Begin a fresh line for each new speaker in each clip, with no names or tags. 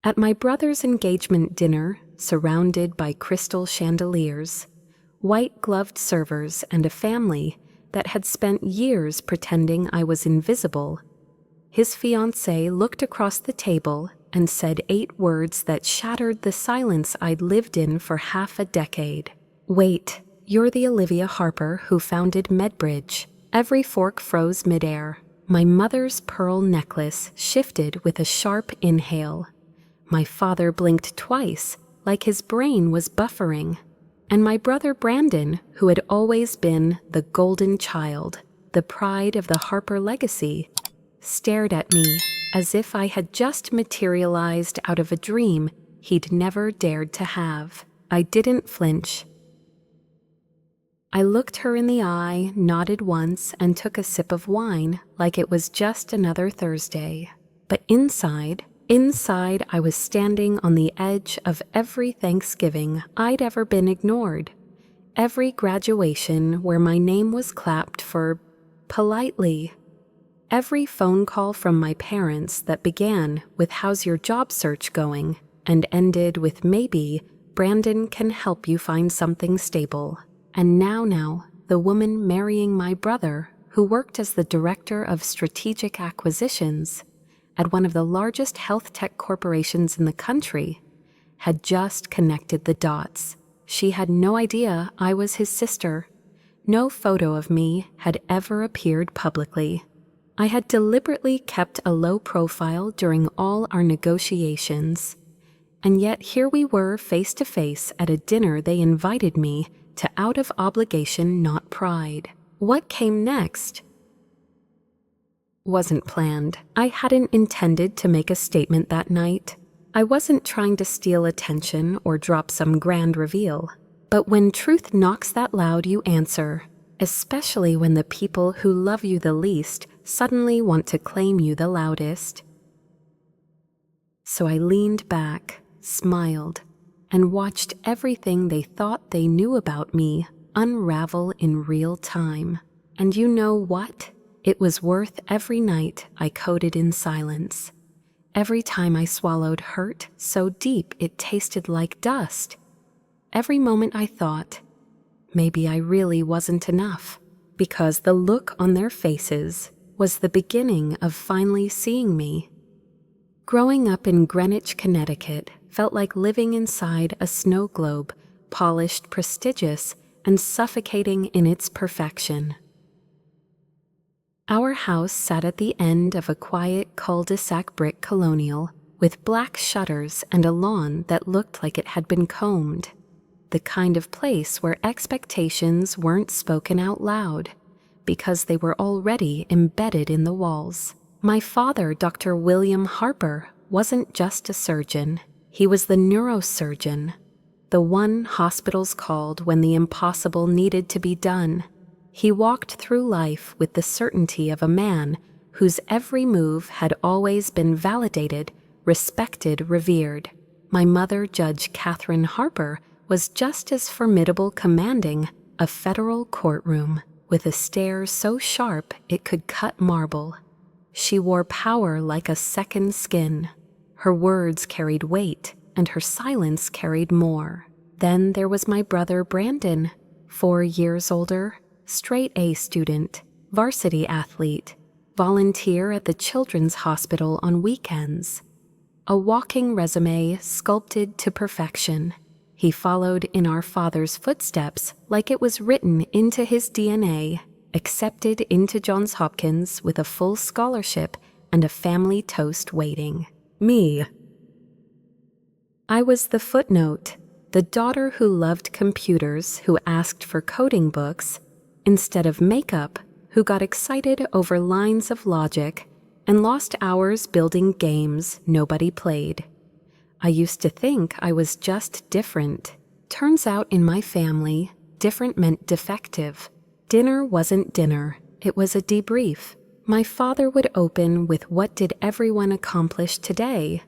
At my brother's engagement dinner, surrounded by crystal chandeliers, white-gloved servers, and a family that had spent years pretending I was invisible, his fiancée looked across the table and said 8 words that shattered the silence I'd lived in for half a decade. "Wait, you're the Olivia Harper who founded MedBridge." Every fork froze midair. My mother's pearl necklace shifted with a sharp inhale. My father blinked twice, like his brain was buffering. And my brother Brandon, who had always been the golden child, the pride of the Harper legacy, stared at me as if I had just materialized out of a dream he'd never dared to have. I didn't flinch. I looked her in the eye, nodded once, and took a sip of wine like it was just another Thursday. But inside, I was standing on the edge of every Thanksgiving I'd ever been ignored, every graduation where my name was clapped for politely, every phone call from my parents that began with "How's your job search going?" and ended with "Maybe Brandon can help you find something stable." And now, the woman marrying my brother, who worked as the director of strategic acquisitions at one of the largest health tech corporations in the country, had just connected the dots. She had no idea I was his sister. No photo of me had ever appeared publicly. I had deliberately kept a low profile during all our negotiations. And yet here we were face to face at a dinner they invited me to out of obligation, not pride. What came next wasn't planned. I hadn't intended to make a statement that night. I wasn't trying to steal attention or drop some grand reveal. But when truth knocks that loud, you answer, especially when the people who love you the least suddenly want to claim you the loudest. So I leaned back, smiled, and watched everything they thought they knew about me unravel in real time. And you know what? It was worth every night I coded in silence. Every time I swallowed hurt so deep it tasted like dust. Every moment I thought, maybe I really wasn't enough, because the look on their faces was the beginning of finally seeing me. Growing up in Greenwich, Connecticut, felt like living inside a snow globe, polished, prestigious, and suffocating in its perfection. Our house sat at the end of a quiet cul-de-sac brick colonial with black shutters and a lawn that looked like it had been combed. The kind of place where expectations weren't spoken out loud because they were already embedded in the walls. My father, Dr. William Harper, wasn't just a surgeon. He was the neurosurgeon, the one hospitals called when the impossible needed to be done. He walked through life with the certainty of a man whose every move had always been validated, respected, revered. My mother, Judge Katherine Harper, was just as formidable, commanding a federal courtroom with a stare so sharp it could cut marble. She wore power like a second skin. Her words carried weight, and her silence carried more. Then there was my brother Brandon, 4 years older, straight A student, varsity athlete, volunteer at the Children's Hospital on weekends. A walking resume sculpted to perfection. He followed in our father's footsteps like it was written into his DNA, accepted into Johns Hopkins with a full scholarship and a family toast waiting. Me. I was the footnote, the daughter who loved computers, who asked for coding books, instead of makeup, who got excited over lines of logic and lost hours building games nobody played. I used to think I was just different. Turns out in my family, different meant defective. Dinner wasn't dinner, it was a debrief. My father would open with "What did everyone accomplish today?"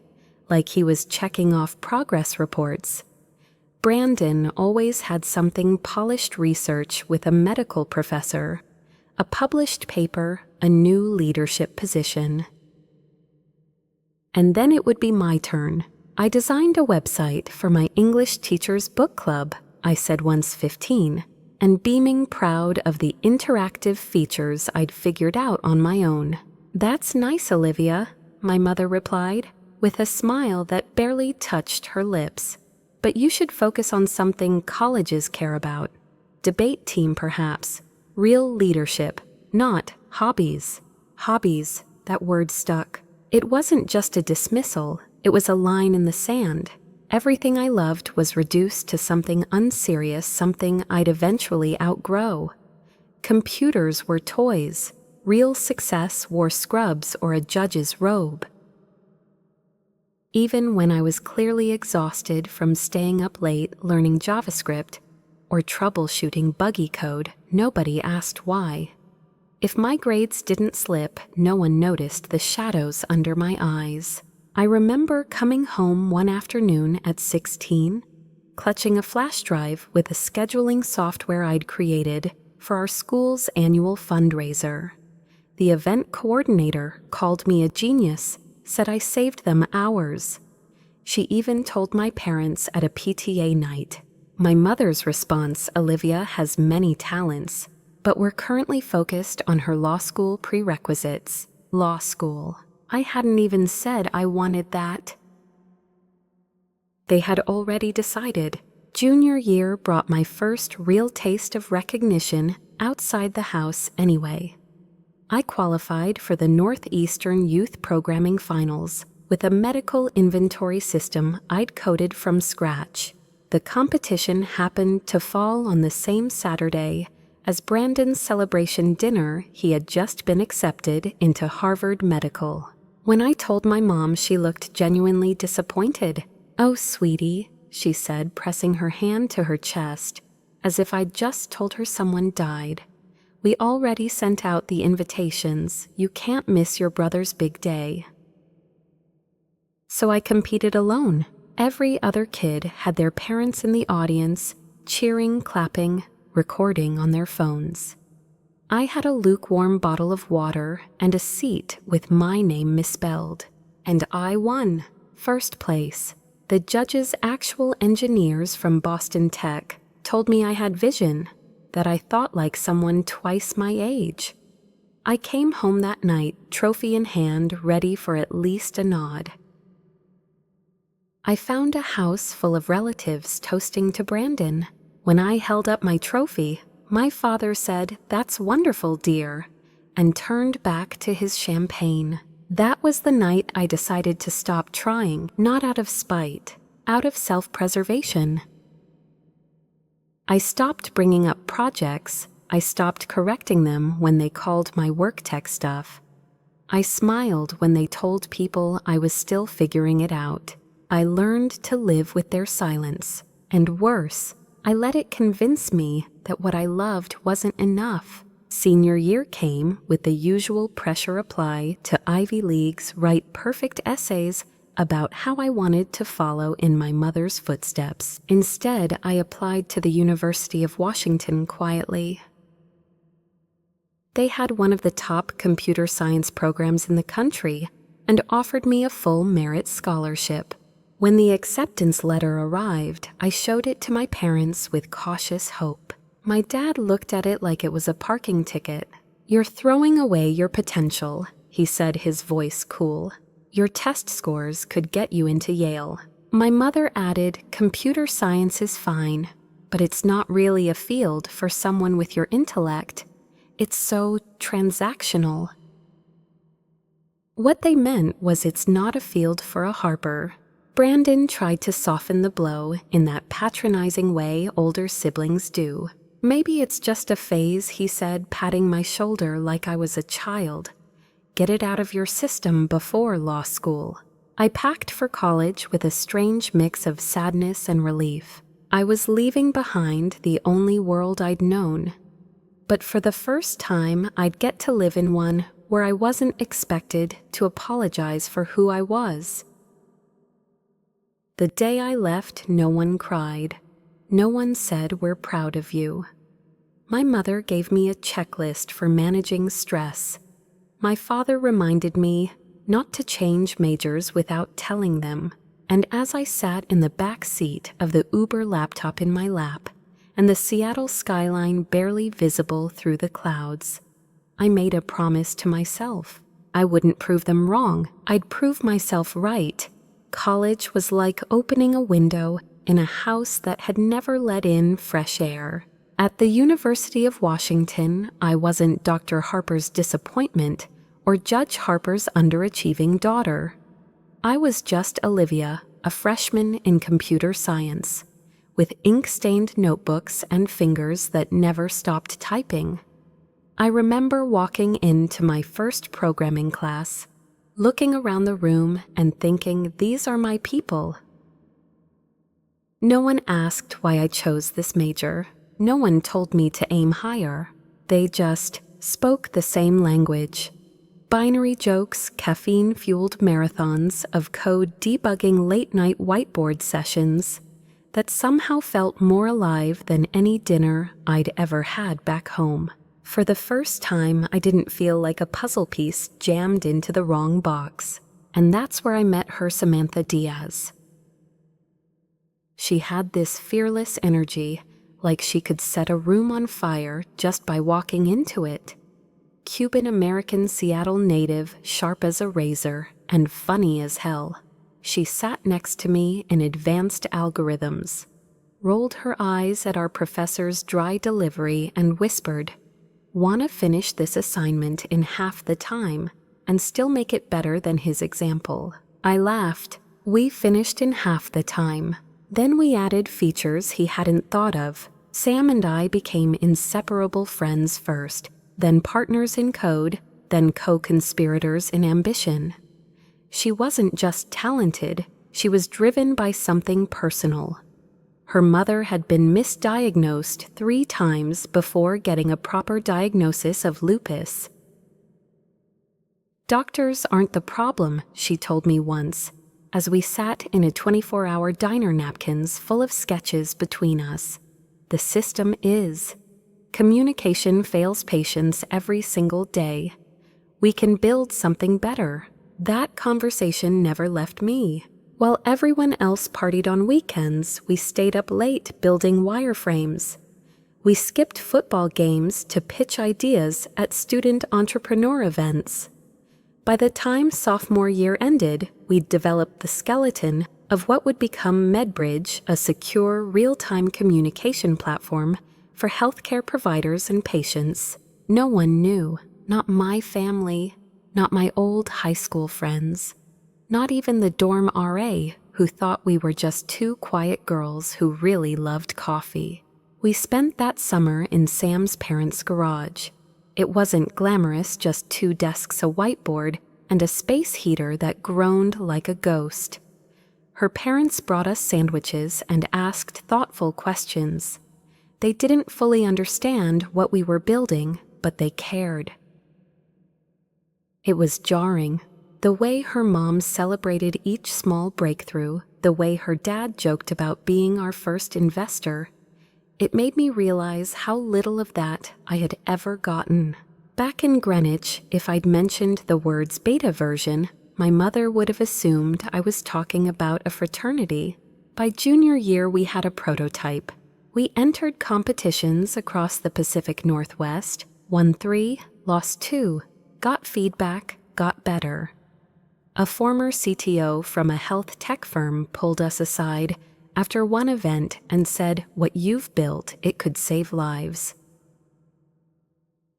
like he was checking off progress reports. Brandon always had something polished: research with a medical professor, a published paper, a new leadership position. And then it would be my turn, I designed a website for my English teacher's book club, I said once 15, and beaming proud of the interactive features I'd figured out on my own. That's nice, Olivia, my mother replied, with a smile that barely touched her lips. But you should focus on something colleges care about. Debate team, perhaps. Real leadership, not hobbies. Hobbies, that word stuck. It wasn't just a dismissal, it was a line in the sand. Everything I loved was reduced to something unserious, something I'd eventually outgrow. Computers were toys. Real success wore scrubs or a judge's robe. Even when I was clearly exhausted from staying up late learning JavaScript or troubleshooting buggy code, nobody asked why. If my grades didn't slip, no one noticed the shadows under my eyes. I remember coming home one afternoon at 16, clutching a flash drive with a scheduling software I'd created for our school's annual fundraiser. The event coordinator called me a genius, said I saved them hours. She even told my parents at a PTA night. My mother's response, Olivia has many talents, but we're currently focused on her law school prerequisites. Law school. I hadn't even said I wanted that. They had already decided. Junior year brought my first real taste of recognition outside the house anyway. I qualified for the Northeastern Youth Programming Finals with a medical inventory system I'd coded from scratch. The competition happened to fall on the same Saturday as Brandon's celebration dinner. He had just been accepted into Harvard Medical. When I told my mom, she looked genuinely disappointed. "Oh, sweetie," she said, pressing her hand to her chest, as if I'd just told her someone died. "We already sent out the invitations. You can't miss your brother's big day." So I competed alone. Every other kid had their parents in the audience, cheering, clapping, recording on their phones. I had a lukewarm bottle of water and a seat with my name misspelled. And I won. First place. The judge's actual engineers from Boston Tech told me I had vision, that I thought like someone twice my age. I came home that night, trophy in hand, ready for at least a nod. I found a house full of relatives toasting to Brandon. When I held up my trophy, my father said, "That's wonderful, dear," and turned back to his champagne. That was the night I decided to stop trying, not out of spite, out of self-preservation. I stopped bringing up projects. I stopped correcting them when they called my work tech stuff. I smiled when they told people I was still figuring it out. I learned to live with their silence. And worse, I let it convince me that what I loved wasn't enough. Senior year came with the usual pressure apply to Ivy Leagues, write perfect essays about how I wanted to follow in my mother's footsteps. Instead, I applied to the University of Washington quietly. They had one of the top computer science programs in the country and offered me a full merit scholarship. When the acceptance letter arrived, I showed it to my parents with cautious hope. My dad looked at it like it was a parking ticket. "You're throwing away your potential," he said, his voice cool. "Your test scores could get you into Yale." My mother added, "Computer science is fine, but it's not really a field for someone with your intellect. It's so transactional." What they meant was it's not a field for a Harper. Brandon tried to soften the blow in that patronizing way older siblings do. "Maybe it's just a phase," he said, patting my shoulder like I was a child. "Get it out of your system before law school." I packed for college with a strange mix of sadness and relief. I was leaving behind the only world I'd known. But for the first time, I'd get to live in one where I wasn't expected to apologize for who I was. The day I left, no one cried. No one said, "We're proud of you." My mother gave me a checklist for managing stress. My father reminded me not to change majors without telling them. And as I sat in the back seat of the Uber laptop in my lap, and the Seattle skyline barely visible through the clouds, I made a promise to myself. I wouldn't prove them wrong. I'd prove myself right. College was like opening a window in a house that had never let in fresh air. At the University of Washington, I wasn't Dr. Harper's disappointment or Judge Harper's underachieving daughter. I was just Olivia, a freshman in computer science, with ink-stained notebooks and fingers that never stopped typing. I remember walking into my first programming class, looking around the room and thinking, these are my people. No one asked why I chose this major. No one told me to aim higher. They just spoke the same language. Binary jokes, caffeine-fueled marathons of code debugging late-night whiteboard sessions that somehow felt more alive than any dinner I'd ever had back home. For the first time, I didn't feel like a puzzle piece jammed into the wrong box. And that's where I met her, Samantha Diaz. She had this fearless energy, like she could set a room on fire just by walking into it. Cuban-American Seattle native, sharp as a razor, and funny as hell. She sat next to me in advanced algorithms, rolled her eyes at our professor's dry delivery and whispered, "Wanna finish this assignment in half the time and still make it better than his example?" I laughed. We finished in half the time. Then we added features he hadn't thought of. Sam and I became inseparable friends first, then partners in code, then co-conspirators in ambition. She wasn't just talented, she was driven by something personal. Her mother had been misdiagnosed 3 times before getting a proper diagnosis of lupus. "Doctors aren't the problem," she told me once, as we sat in a 24-hour diner napkins full of sketches between us. "The system is. Communication fails patients every single day. We can build something better." That conversation never left me. While everyone else partied on weekends, we stayed up late building wireframes. We skipped football games to pitch ideas at student entrepreneur events. By the time sophomore year ended, we'd developed the skeleton of what would become MedBridge, a secure, real-time communication platform for healthcare providers and patients. No one knew, not my family, not my old high school friends, not even the dorm RA who thought we were just 2 quiet girls who really loved coffee. We spent that summer in Sam's parents' garage. It wasn't glamorous, just 2 desks, a whiteboard, and a space heater that groaned like a ghost. Her parents brought us sandwiches and asked thoughtful questions. They didn't fully understand what we were building, but they cared. It was jarring. The way her mom celebrated each small breakthrough, the way her dad joked about being our first investor. It made me realize how little of that I had ever gotten. Back in Greenwich, if I'd mentioned the words beta version, my mother would have assumed I was talking about a fraternity. By junior year, we had a prototype. We entered competitions across the Pacific Northwest, won 3, lost 2, got feedback, got better. A former CTO from a health tech firm pulled us aside after one event and said, "What you've built, it could save lives."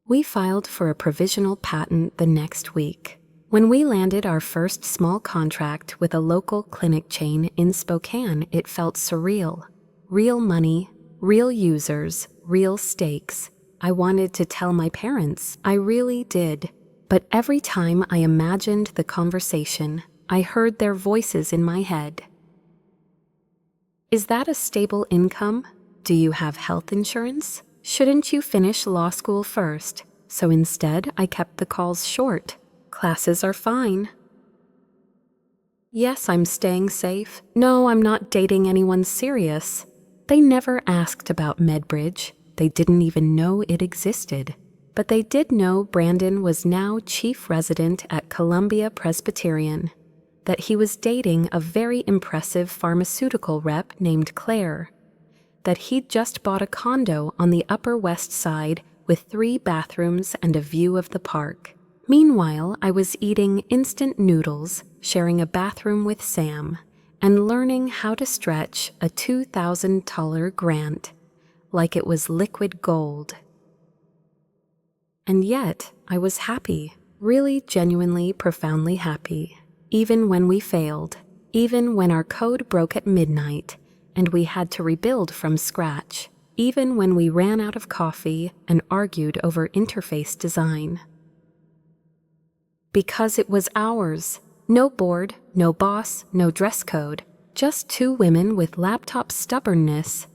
We filed for a provisional patent the next week. When we landed our first small contract with a local clinic chain in Spokane, it felt surreal. Real money, real users, real stakes. I wanted to tell my parents, I really did. But every time I imagined the conversation, I heard their voices in my head. "Is that a stable income? Do you have health insurance? Shouldn't you finish law school first?" So instead, I kept the calls short. "Classes are fine." "Yes, I'm staying safe." "No, I'm not dating anyone serious." They never asked about MedBridge. They didn't even know it existed. But they did know Brandon was now chief resident at Columbia Presbyterian. that he was dating a very impressive pharmaceutical rep named Claire, that he'd just bought a condo on the Upper West Side with 3 bathrooms and a view of the park. Meanwhile, I was eating instant noodles, sharing a bathroom with Sam, and learning how to stretch a $2,000 grant like it was liquid gold. And yet, I was happy, really genuinely, profoundly happy, even when we failed, even when our code broke at midnight and we had to rebuild from scratch, even when we ran out of coffee and argued over interface design. Because it was ours. No board, no boss, no dress code, just 2 women with laptop stubbornness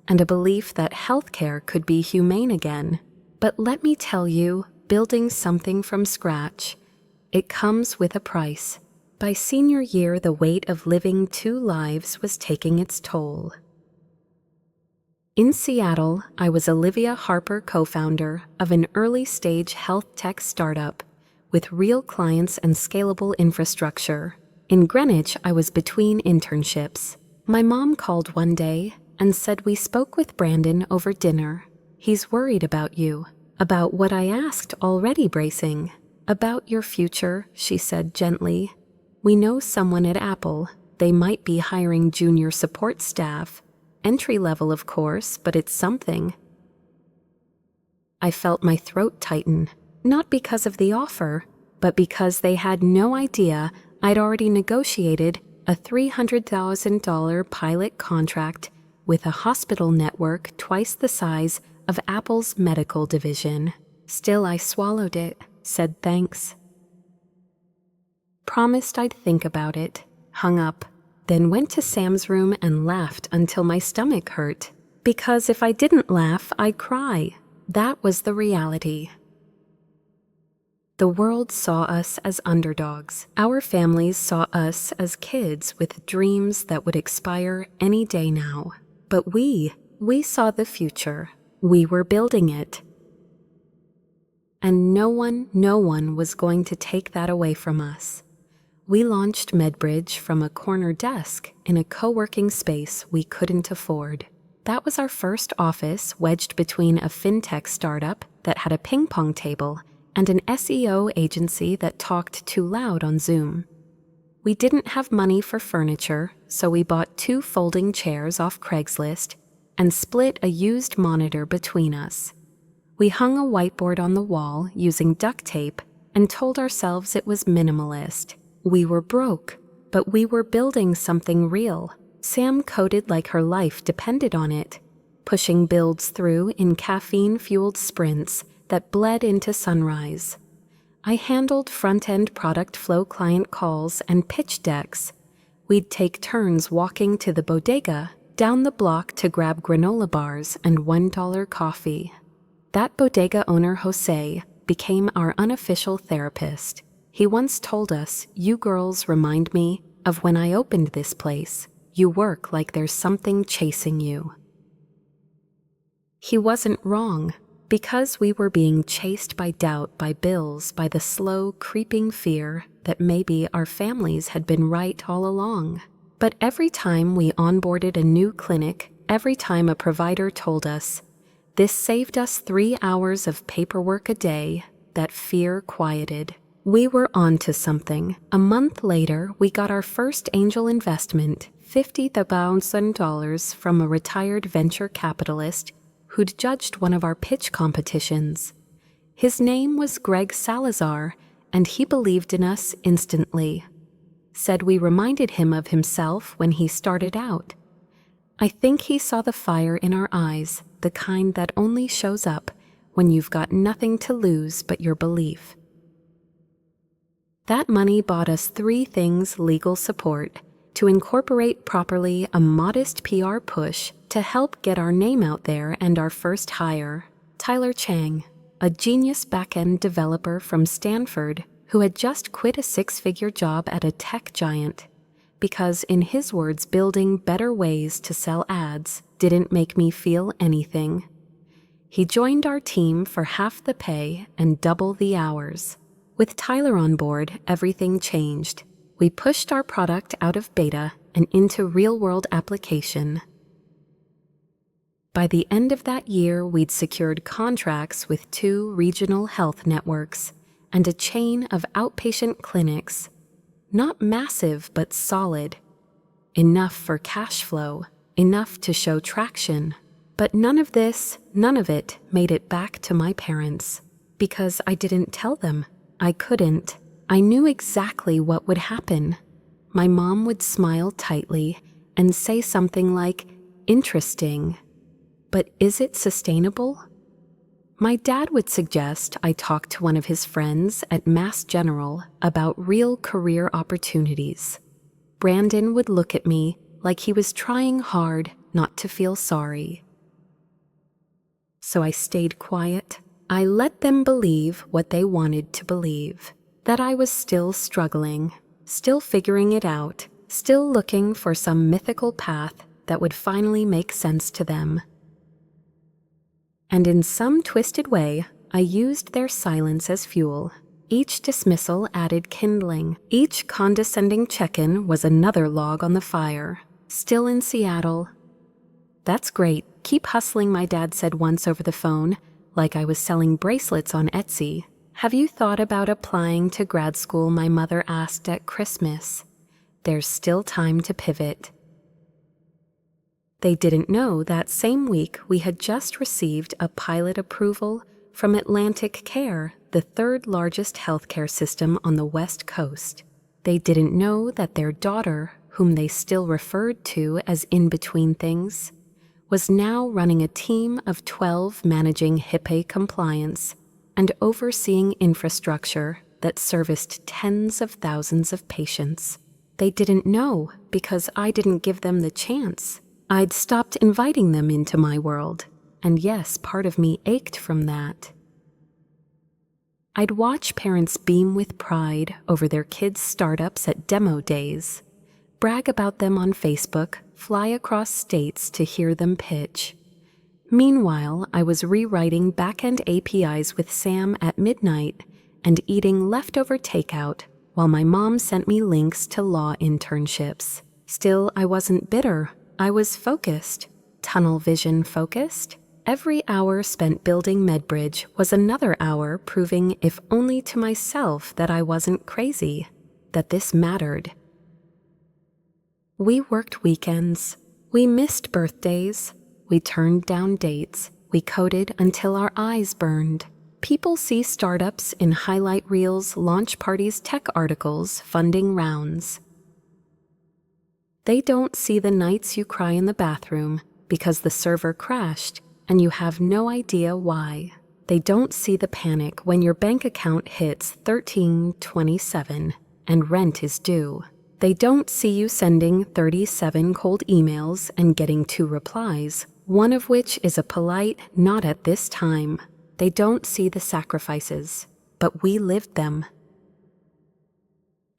and a belief that healthcare could be humane again. But let me tell you, building something from scratch, it comes with a price. By senior year, the weight of living 2 lives was taking its toll. In Seattle, I was Olivia Harper, co-founder of an early-stage health tech startup with real clients and scalable infrastructure. In Greenwich, I was between internships. My mom called one day and said we spoke with Brandon over dinner. He's worried about you. About what I asked, already bracing. About your future, she said gently. We know someone at Apple. They might be hiring junior support staff. Entry level, of course, but it's something. I felt my throat tighten, not because of the offer, but because they had no idea I'd already negotiated a $300,000 pilot contract with a hospital network twice the size of Apple's medical division. Still, I swallowed it, said thanks. Promised I'd think about it, hung up, then went to Sam's room and laughed until my stomach hurt. Because if I didn't laugh, I'd cry. That was the reality. The world saw us as underdogs. Our families saw us as kids with dreams that would expire any day now. But we saw the future. We were building it. And no one was going to take that away from us. We launched MedBridge from a corner desk in a co-working space we couldn't afford. That was our first office wedged between a fintech startup that had a ping pong table and an SEO agency that talked too loud on Zoom. We didn't have money for furniture, so we bought 2 folding chairs off Craigslist and split a used monitor between us. We hung a whiteboard on the wall using duct tape and told ourselves it was minimalist. We were broke, but we were building something real. Sam coded like her life depended on it, pushing builds through in caffeine-fueled sprints that bled into sunrise. I handled front-end product flow client calls and pitch decks. We'd take turns walking to the bodega down the block to grab granola bars and $1 coffee. That bodega owner, Jose, became our unofficial therapist. He once told us, "You girls remind me of when I opened this place. You work like there's something chasing you." He wasn't wrong. Because we were being chased by doubt, by bills, by the slow, creeping fear that maybe our families had been right all along. But every time we onboarded a new clinic, every time a provider told us, this saved us 3 hours of paperwork a day, that fear quieted. We were onto something. A month later, we got our first angel investment, $50,000 from a retired venture capitalist who'd judged one of our pitch competitions. His name was Greg Salazar, and he believed in us instantly. Said we reminded him of himself when he started out. I think he saw the fire in our eyes, the kind that only shows up when you've got nothing to lose but your belief. That money bought us 3 things: legal support, to incorporate properly a modest PR push to help get our name out there, and our first hire, Tyler Chang, a genius back-end developer from Stanford who had just quit a 6-figure job at a tech giant because, in his words, building better ways to sell ads didn't make me feel anything. He joined our team for half the pay and double the hours. With Tyler on board, everything changed. We pushed our product out of beta and into real-world application. By the end of that year, we'd secured contracts with 2 regional health networks and a chain of outpatient clinics. Not massive, but solid. Enough for cash flow, enough to show traction. But none of it made it back to my parents. Because I didn't tell them. I couldn't. I knew exactly what would happen. My mom would smile tightly and say something like, "Interesting. But is it sustainable?" My dad would suggest I talk to one of his friends at Mass General about real career opportunities. Brandon would look at me like he was trying hard not to feel sorry. So I stayed quiet. I let them believe what they wanted to believe, that I was still struggling, still figuring it out, still looking for some mythical path that would finally make sense to them. And in some twisted way, I used their silence as fuel. Each dismissal added kindling. Each condescending check-in was another log on the fire. Still in Seattle. "That's great. Keep hustling," my dad said once over the phone, like I was selling bracelets on Etsy. "Have you thought about applying to grad school?" my mother asked at Christmas. There's still time to pivot. They didn't know that same week we had just received a pilot approval from Atlantic Care, the 3rd largest healthcare system on the West Coast. They didn't know that their daughter, whom they still referred to as in-between things, was now running a team of 12 managing HIPAA compliance and overseeing infrastructure that serviced tens of thousands of patients. They didn't know because I didn't give them the chance. I'd stopped inviting them into my world, and yes, part of me ached from that. I'd watch parents beam with pride over their kids' startups at demo days, brag about them on Facebook, fly across states to hear them pitch. Meanwhile, I was rewriting back-end APIs with Sam at midnight and eating leftover takeout while my mom sent me links to law internships. Still, I wasn't bitter. I was focused, tunnel vision focused. Every hour spent building MedBridge was another hour proving, if only to myself, that I wasn't crazy, that this mattered. We worked weekends. We missed birthdays. We turned down dates. We coded until our eyes burned. People see startups in highlight reels, launch parties, tech articles, funding rounds. They don't see the nights you cry in the bathroom because the server crashed and you have no idea why. They don't see the panic when your bank account hits $13.27 and rent is due. They don't see you sending 37 cold emails and getting 2 replies, one of which is a polite "not at this time." They don't see the sacrifices, but we lived them.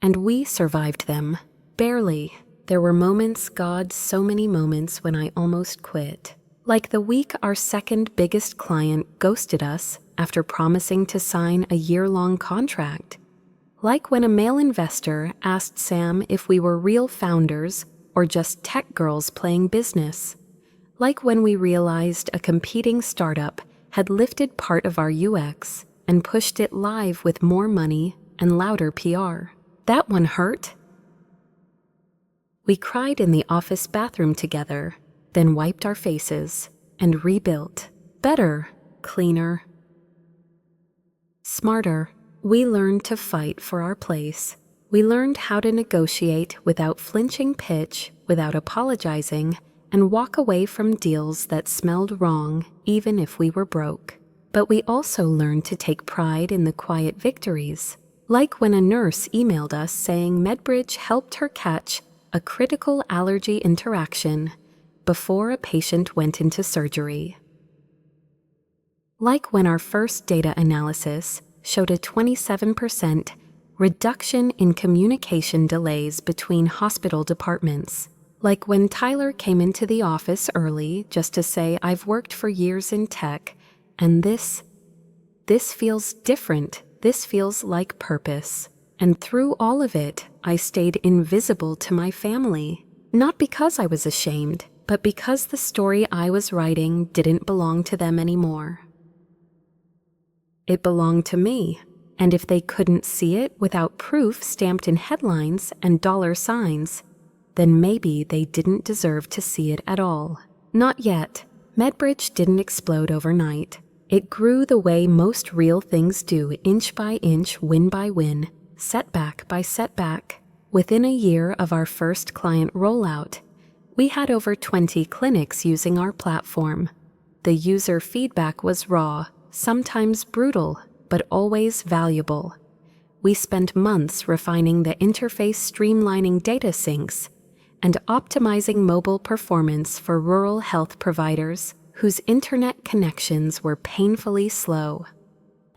And we survived them. Barely. There were moments, God, so many moments when I almost quit. Like the week our second biggest client ghosted us after promising to sign a year-long contract. Like when a male investor asked Sam if we were real founders or just tech girls playing business. Like when we realized a competing startup had lifted part of our UX and pushed it live with more money and louder PR. That one hurt. We cried in the office bathroom together, then wiped our faces and rebuilt. Better, cleaner, smarter. We learned to fight for our place. We learned how to negotiate without flinching pitch, without apologizing, and walk away from deals that smelled wrong even if we were broke. But we also learned to take pride in the quiet victories, like when a nurse emailed us saying MedBridge helped her catch a critical allergy interaction before a patient went into surgery. Like when our first data analysis showed a 27% reduction in communication delays between hospital departments. Like when Tyler came into the office early just to say, "I've worked for years in tech, and this feels different. This feels like purpose." And through all of it, I stayed invisible to my family. Not because I was ashamed, but because the story I was writing didn't belong to them anymore. It belonged to me, and if they couldn't see it without proof stamped in headlines and dollar signs, then maybe they didn't deserve to see it at all. Not yet. MedBridge didn't explode overnight. It grew the way most real things do, inch by inch, win by win, setback by setback. Within a year of our first client rollout, we had over 20 clinics using our platform. The user feedback was raw, sometimes brutal, but always valuable. We spent months refining the interface, streamlining data syncs, and optimizing mobile performance for rural health providers whose internet connections were painfully slow.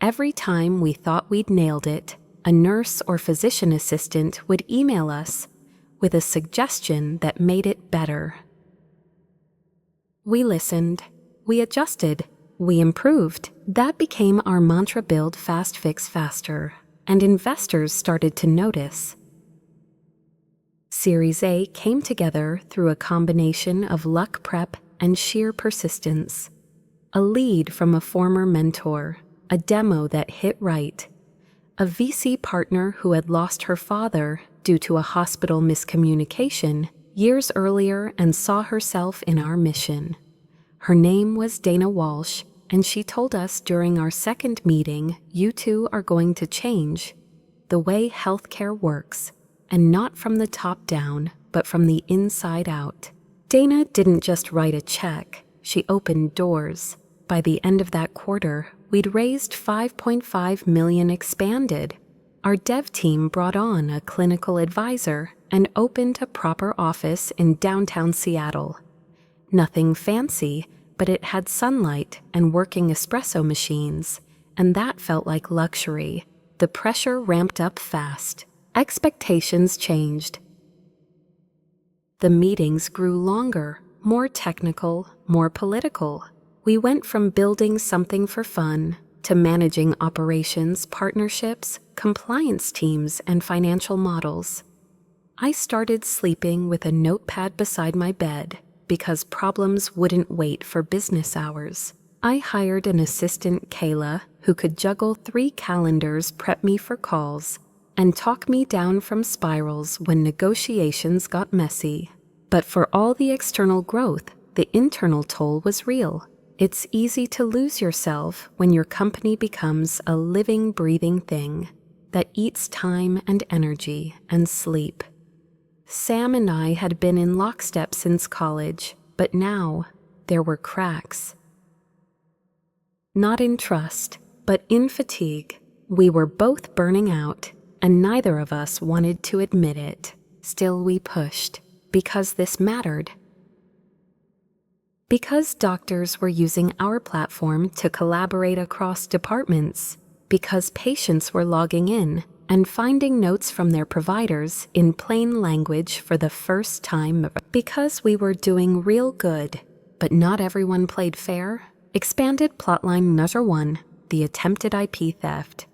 Every time we thought we'd nailed it, a nurse or physician assistant would email us with a suggestion that made it better. We listened, we adjusted, we improved. That became our mantra: build fast, fix faster, and investors started to notice. Series A came together through a combination of luck, prep, and sheer persistence. A lead from a former mentor, a demo that hit right, a VC partner who had lost her father due to a hospital miscommunication years earlier and saw herself in our mission. Her name was Dana Walsh, and she told us during our second meeting, "You two are going to change the way healthcare works, and not from the top down, but from the inside out." Dana didn't just write a check, she opened doors. By the end of that quarter, we'd raised $5.5 million, expanded. Our dev team brought on a clinical advisor and opened a proper office in downtown Seattle. Nothing fancy, but it had sunlight and working espresso machines, and that felt like luxury. The pressure ramped up fast. Expectations changed. The meetings grew longer, more technical, more political. We went from building something for fun to managing operations, partnerships, compliance teams, and financial models. I started sleeping with a notepad beside my bed because problems wouldn't wait for business hours. I hired an assistant, Kayla, who could juggle 3 calendars, prep me for calls, and talk me down from spirals when negotiations got messy. But for all the external growth, the internal toll was real. It's easy to lose yourself when your company becomes a living, breathing thing that eats time and energy and sleep. Sam and I had been in lockstep since college, but now there were cracks. Not in trust, but in fatigue. We were both burning out, and neither of us wanted to admit it. Still, we pushed, because this mattered. Because doctors were using our platform to collaborate across departments. Because patients were logging in and finding notes from their providers in plain language for the first time. Because we were doing real good, but not everyone played fair. Expanded plotline number 1, the attempted IP theft.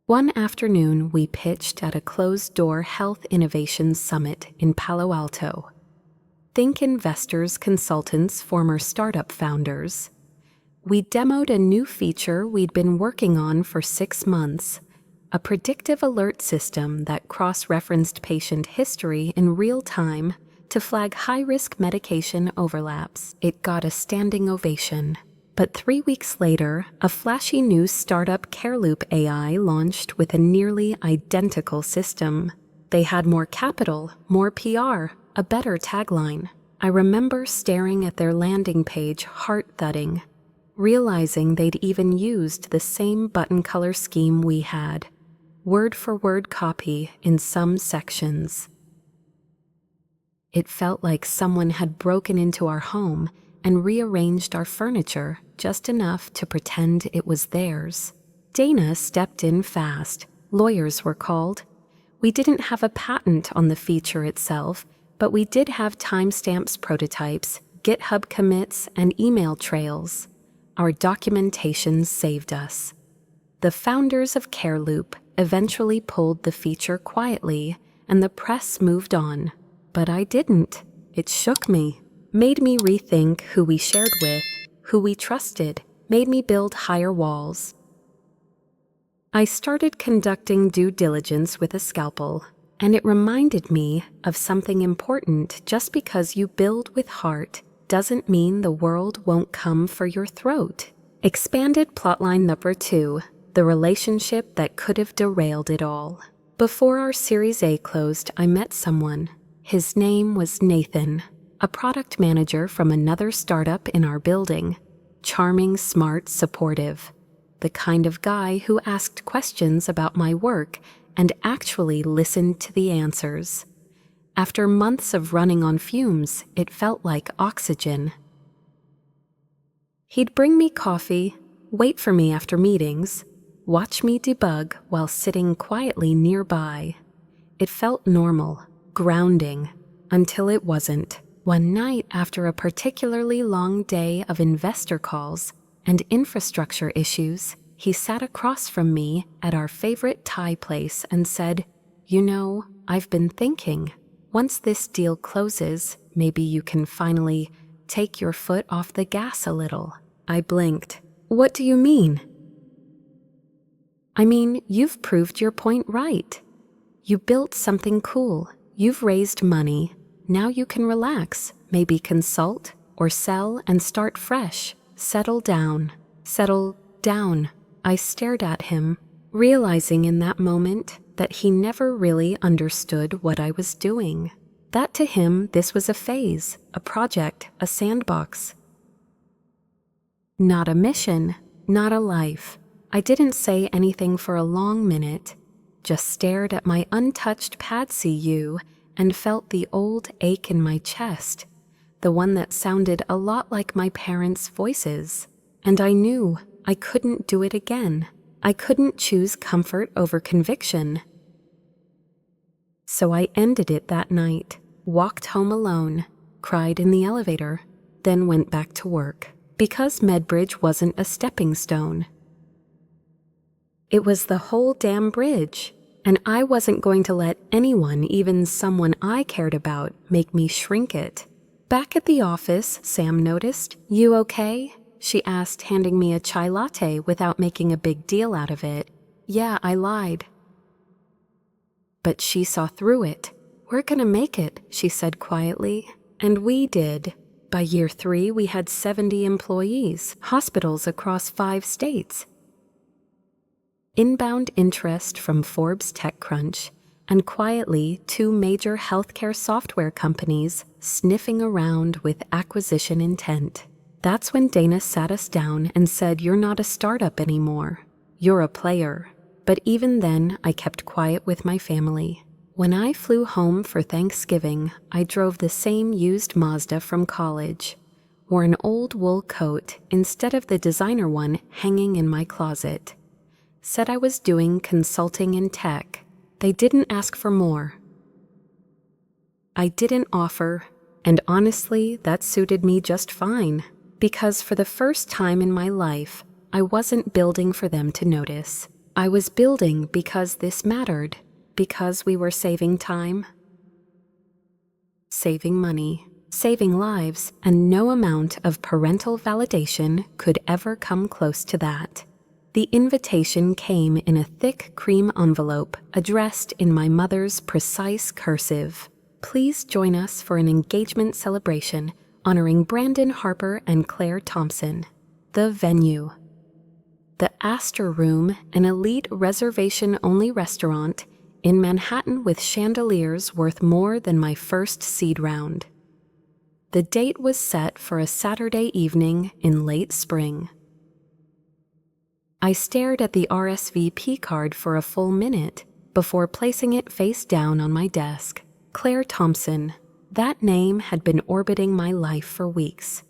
One afternoon, we pitched at a closed-door health innovation summit in Palo Alto. Think investors, consultants, former startup founders. We demoed a new feature we'd been working on for 6 months, a predictive alert system that cross-referenced patient history in real time to flag high-risk medication overlaps. It got a standing ovation. But 3 weeks later, a flashy new startup, CareLoop AI, launched with a nearly identical system. They had more capital, more PR, a better tagline. I remember staring at their landing page, heart thudding, realizing they'd even used the same button color scheme we had, word-for-word copy in some sections. It felt like someone had broken into our home and rearranged our furniture just enough to pretend it was theirs. Dana stepped in fast. Lawyers were called. We didn't have a patent on the feature itself, but we did have timestamps, prototypes, GitHub commits, and email trails. Our documentation saved us. The founders of CareLoop, eventually pulled the feature quietly, and the press moved on. But I didn't. It shook me, made me rethink who we shared with, who we trusted, made me build higher walls. I started conducting due diligence with a scalpel, and it reminded me of something important. Just because you build with heart doesn't mean the world won't come for your throat. Expanded plotline number 2, the relationship that could have derailed it all. Before our Series A closed, I met someone. His name was Nathan, a product manager from another startup in our building. Charming, smart, supportive. The kind of guy who asked questions about my work and actually listened to the answers. After months of running on fumes, it felt like oxygen. He'd bring me coffee, wait for me after meetings, watch me debug while sitting quietly nearby. It felt normal, grounding, until it wasn't. One night, after a particularly long day of investor calls and infrastructure issues, he sat across from me at our favorite Thai place and said, "You know, I've been thinking, once this deal closes, maybe you can finally take your foot off the gas a little." I blinked. "What do you mean?" "I mean, you've proved your point right. You built something cool. You've raised money. Now you can relax, maybe consult or sell and start fresh. Settle down." Settle down. I stared at him, realizing in that moment that he never really understood what I was doing. That to him, this was a phase, a project, a sandbox. Not a mission, not a life. I didn't say anything for a long minute, just stared at my untouched pad CU and felt the old ache in my chest, the one that sounded a lot like my parents' voices. And I knew I couldn't do it again. I couldn't choose comfort over conviction. So I ended it that night, walked home alone, cried in the elevator, then went back to work. Because MedBridge wasn't a stepping stone. It was the whole damn bridge, and I wasn't going to let anyone, even someone I cared about, make me shrink it. Back at the office, Sam noticed. "You okay?" she asked, handing me a chai latte without making a big deal out of it. Yeah, I lied. But she saw through it. "We're gonna make it," she said quietly. And we did. By year 3, we had 70 employees, hospitals across 5 states. Inbound interest from Forbes TechCrunch, and quietly 2 major healthcare software companies sniffing around with acquisition intent. That's when Dana sat us down and said, "You're not a startup anymore. You're a player." But even then, I kept quiet with my family. When I flew home for Thanksgiving, I drove the same used Mazda from college, wore an old wool coat instead of the designer one hanging in my closet. Said I was doing consulting in tech. They didn't ask for more. I didn't offer, and honestly, that suited me just fine, because for the first time in my life, I wasn't building for them to notice. I was building because this mattered, because we were saving time, saving money, saving lives, and no amount of parental validation could ever come close to that. The invitation came in a thick cream envelope addressed in my mother's precise cursive. "Please join us for an engagement celebration honoring Brandon Harper and Claire Thompson." The venue. The Astor Room, an elite reservation-only restaurant in Manhattan with chandeliers worth more than my first seed round. The date was set for a Saturday evening in late spring. I stared at the RSVP card for a full minute before placing it face down on my desk. Claire Thompson. That name had been orbiting my life for weeks.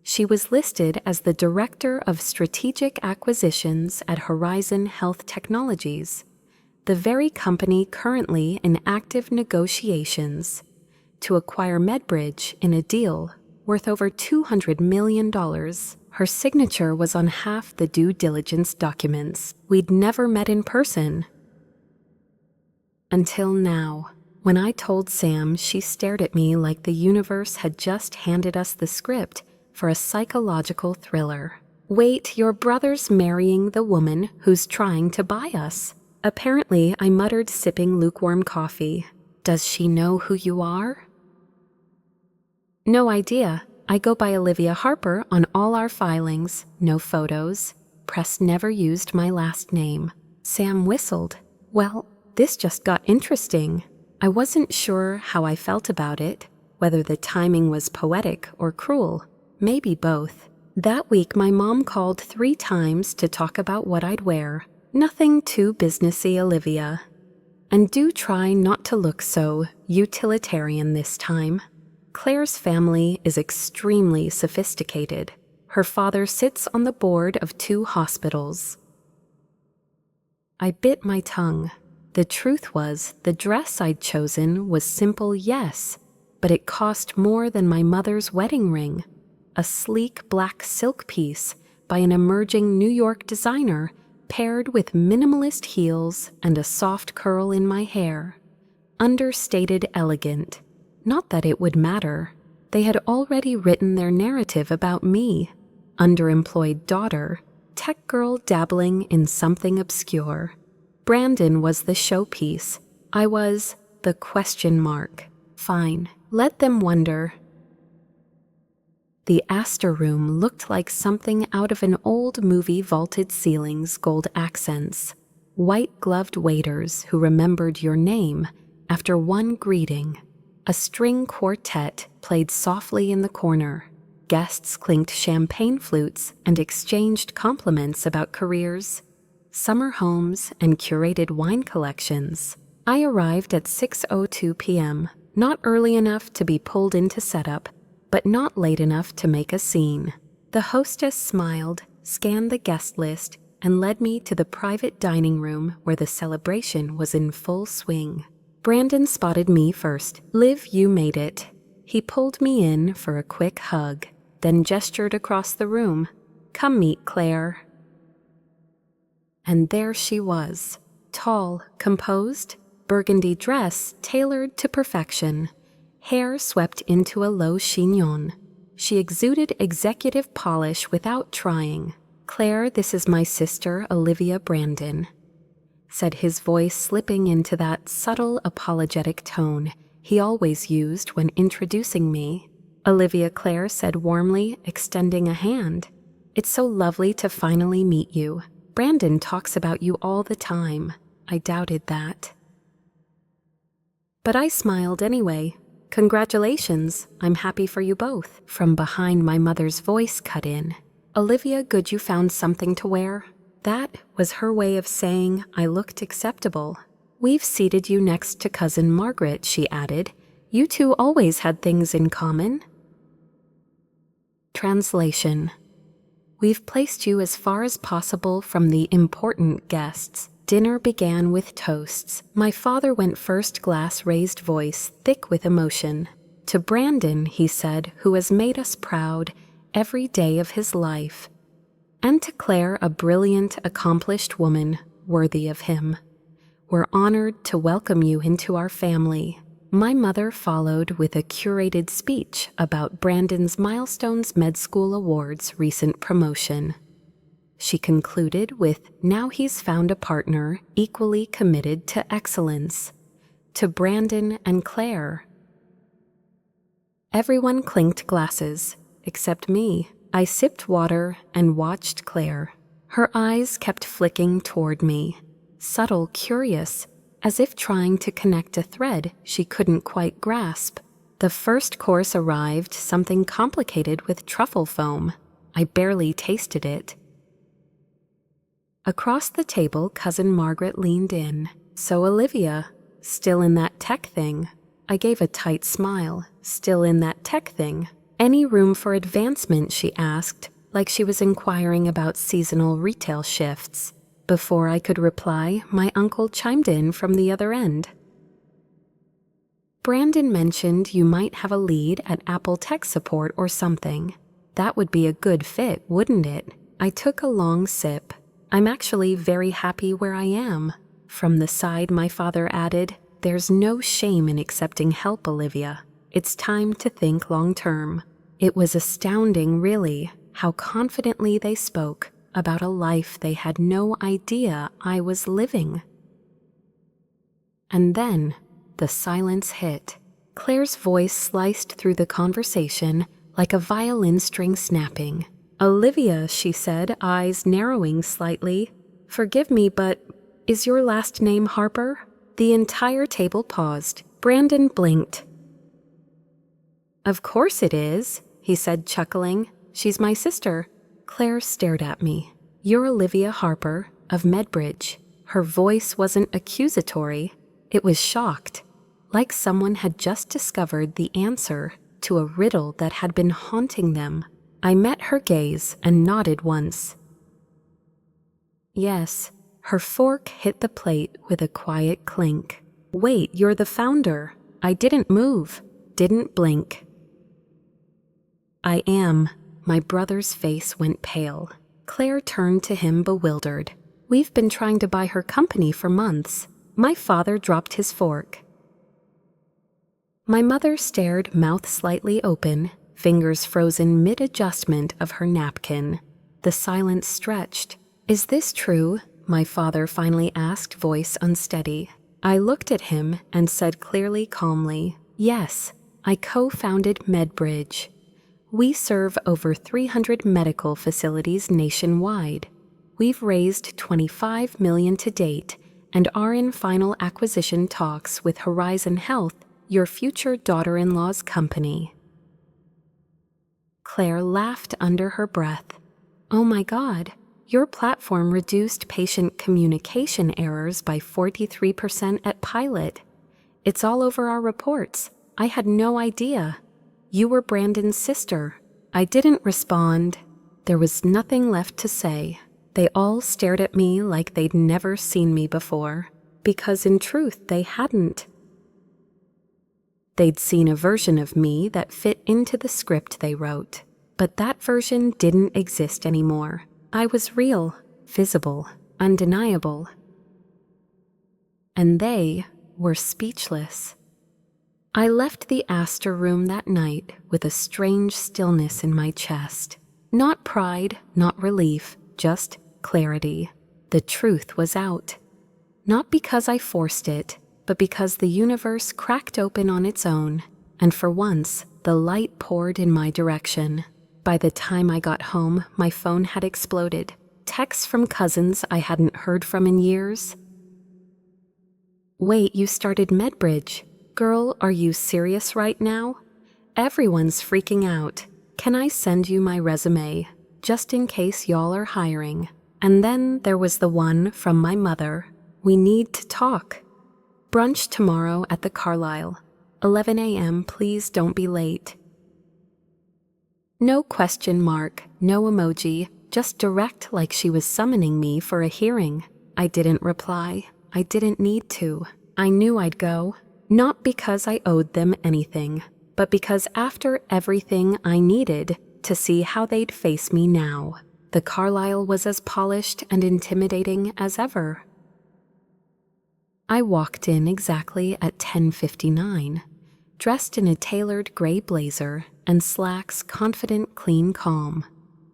She was listed as the Director of Strategic Acquisitions at Horizon Health Technologies, the very company currently in active negotiations to acquire MedBridge in a deal worth over $200 million. Her signature was on half the due diligence documents. We'd never met in person, Until now, when I told Sam, she stared at me like the universe had just handed us the script for a psychological thriller. Wait, your brother's marrying the woman who's trying to buy us. Apparently, I muttered, sipping lukewarm coffee. Does she know who you are? No idea. I go by Olivia Harper on all our filings. No photos. Press never used my last name. Sam whistled. Well, this just got interesting. I wasn't sure how I felt about it, whether the timing was poetic or cruel. Maybe both. That week, my mom called 3 times to talk about what I'd wear. Nothing too businessy, Olivia. And do try not to look so utilitarian this time. Claire's family is extremely sophisticated. Her father sits on the board of 2 hospitals. I bit my tongue. The truth was, the dress I'd chosen was simple, yes, but it cost more than my mother's wedding ring. A sleek black silk piece by an emerging New York designer, paired with minimalist heels and a soft curl in my hair. Understated elegant. Not that it would matter. They had already written their narrative about me. Underemployed daughter, tech girl dabbling in something obscure. Brandon was the showpiece. I was the question mark. Fine, let them wonder. The Astor Room looked like something out of an old movie. Vaulted ceilings, gold accents, white-gloved waiters who remembered your name after one greeting. A string quartet played softly in the corner. Guests clinked champagne flutes and exchanged compliments about careers, summer homes, and curated wine collections. I arrived at 6:02 p.m., not early enough to be pulled into setup, but not late enough to make a scene. The hostess smiled, scanned the guest list, and led me to the private dining room where the celebration was in full swing. Brandon spotted me first. Liv, you made it. He pulled me in for a quick hug, then gestured across the room. Come meet Claire. And there she was, tall, composed, burgundy dress tailored to perfection, hair swept into a low chignon. She exuded executive polish without trying. Claire, this is my sister, Olivia Brandon, said his voice slipping into that subtle, apologetic tone he always used when introducing me. Olivia, Claire said warmly, extending a hand. It's so lovely to finally meet you. Brandon talks about you all the time. I doubted that. But I smiled anyway. Congratulations, I'm happy for you both. From behind, my mother's voice cut in. Olivia, good you found something to wear. That was her way of saying I looked acceptable. We've seated you next to cousin Margaret, she added. You two always had things in common. Translation. We've placed you as far as possible from the important guests. Dinner began with toasts. My father went first, glass raised voice, thick with emotion. To Brandon, he said, who has made us proud every day of his life. And to Claire, a brilliant, accomplished woman, worthy of him. We're honored to welcome you into our family. My mother followed with a curated speech about Brandon's Milestones Med School Awards recent promotion. She concluded with, now he's found a partner equally committed to excellence. To Brandon and Claire. Everyone clinked glasses, except me. I sipped water and watched Claire. Her eyes kept flicking toward me, subtle, curious, as if trying to connect a thread she couldn't quite grasp. The first course arrived, something complicated with truffle foam. I barely tasted it. Across the table, cousin Margaret leaned in. So Olivia, still in that tech thing? I gave a tight smile. Still in that tech thing? Any room for advancement, she asked, like she was inquiring about seasonal retail shifts. Before I could reply, my uncle chimed in from the other end. Brandon mentioned you might have a lead at Apple Tech Support or something. That would be a good fit, wouldn't it? I took a long sip. I'm actually very happy where I am. From the side, my father added, "There's no shame in accepting help, Olivia. It's time to think long-term." It was astounding, really, how confidently they spoke about a life they had no idea I was living. And then the silence hit. Claire's voice sliced through the conversation like a violin string snapping. "Olivia," she said, eyes narrowing slightly, "forgive me, but is your last name Harper?" The entire table paused. Brandon blinked. "Of course it is," he said, chuckling. "She's my sister." Claire stared at me. "You're Olivia Harper of MedBridge." Her voice wasn't accusatory. It was shocked, like someone had just discovered the answer to a riddle that had been haunting them. I met her gaze and nodded once. "Yes." Her fork hit the plate with a quiet clink. "Wait, you're the founder." I didn't move, didn't blink. "I am." My brother's face went pale. Claire turned to him bewildered. "We've been trying to buy her company for months." My father dropped his fork. My mother stared, mouth slightly open, fingers frozen mid-adjustment of her napkin. The silence stretched. "Is this true?" my father finally asked, voice unsteady. I looked at him and said clearly, calmly, "Yes, I co-founded MedBridge. We serve over 300 medical facilities nationwide. We've raised $25 million to date and are in final acquisition talks with Horizon Health, your future daughter-in-law's company." Claire laughed under her breath. "Oh my God, your platform reduced patient communication errors by 43% at pilot. It's all over our reports. I had no idea. You were Brandon's sister." I didn't respond. There was nothing left to say. They all stared at me like they'd never seen me before, because in truth they hadn't. They'd seen a version of me that fit into the script they wrote, but that version didn't exist anymore. I was real, visible, undeniable. And they were speechless. I left the Astor room that night with a strange stillness in my chest. Not pride, not relief, just clarity. The truth was out. Not because I forced it, but because the universe cracked open on its own, and for once, the light poured in my direction. By the time I got home, my phone had exploded. Texts from cousins I hadn't heard from in years. "Wait, you started MedBridge? Girl, are you serious right now? Everyone's freaking out. Can I send you my resume, just in case y'all are hiring?" And then there was the one from my mother. "We need to talk. Brunch tomorrow at the Carlisle. 11 a.m. Please don't be late." No question mark, no emoji, just direct like she was summoning me for a hearing. I didn't reply. I didn't need to. I knew I'd go. Not because I owed them anything, but because after everything I needed to see how they'd face me now, the Carlisle was as polished and intimidating as ever. I walked in exactly at 10:59, dressed in a tailored gray blazer and slacks, confident, clean, calm.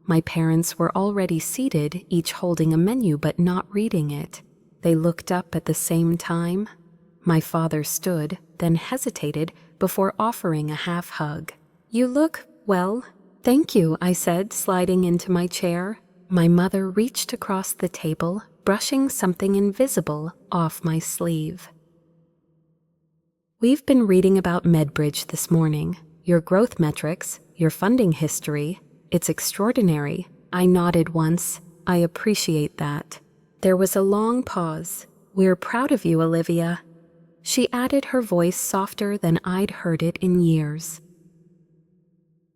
My parents were already seated, each holding a menu but not reading it. They looked up at the same time. My father stood, then hesitated before offering a half hug. "You look, well, thank you," I said, sliding into my chair. My mother reached across the table, brushing something invisible off my sleeve. "We've been reading about MedBridge this morning. Your growth metrics, your funding history. It's extraordinary." I nodded once. "I appreciate that." There was a long pause. "We're proud of you, Olivia." She added, her voice softer than I'd heard it in years.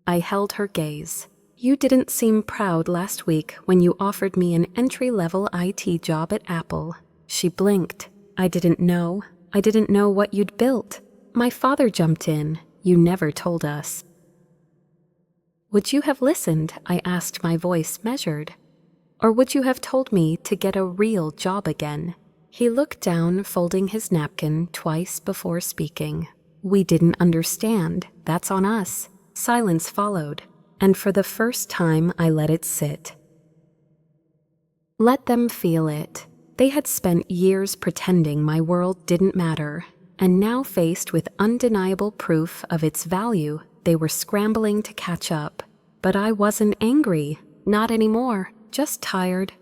I held her gaze. "You didn't seem proud last week when you offered me an entry-level IT job at Apple." She blinked. I didn't know what you'd built." My father jumped in. "You never told us." "Would you have listened?" I asked, my voice measured. "Or would you have told me to get a real job again?" He looked down, folding his napkin twice before speaking. We didn't understand. That's on us. Silence followed, and for the first time I let it sit. Let them feel it. They had spent years pretending my world didn't matter, and now faced with undeniable proof of its value, they were scrambling to catch up. But I wasn't angry. Not anymore. Just tired.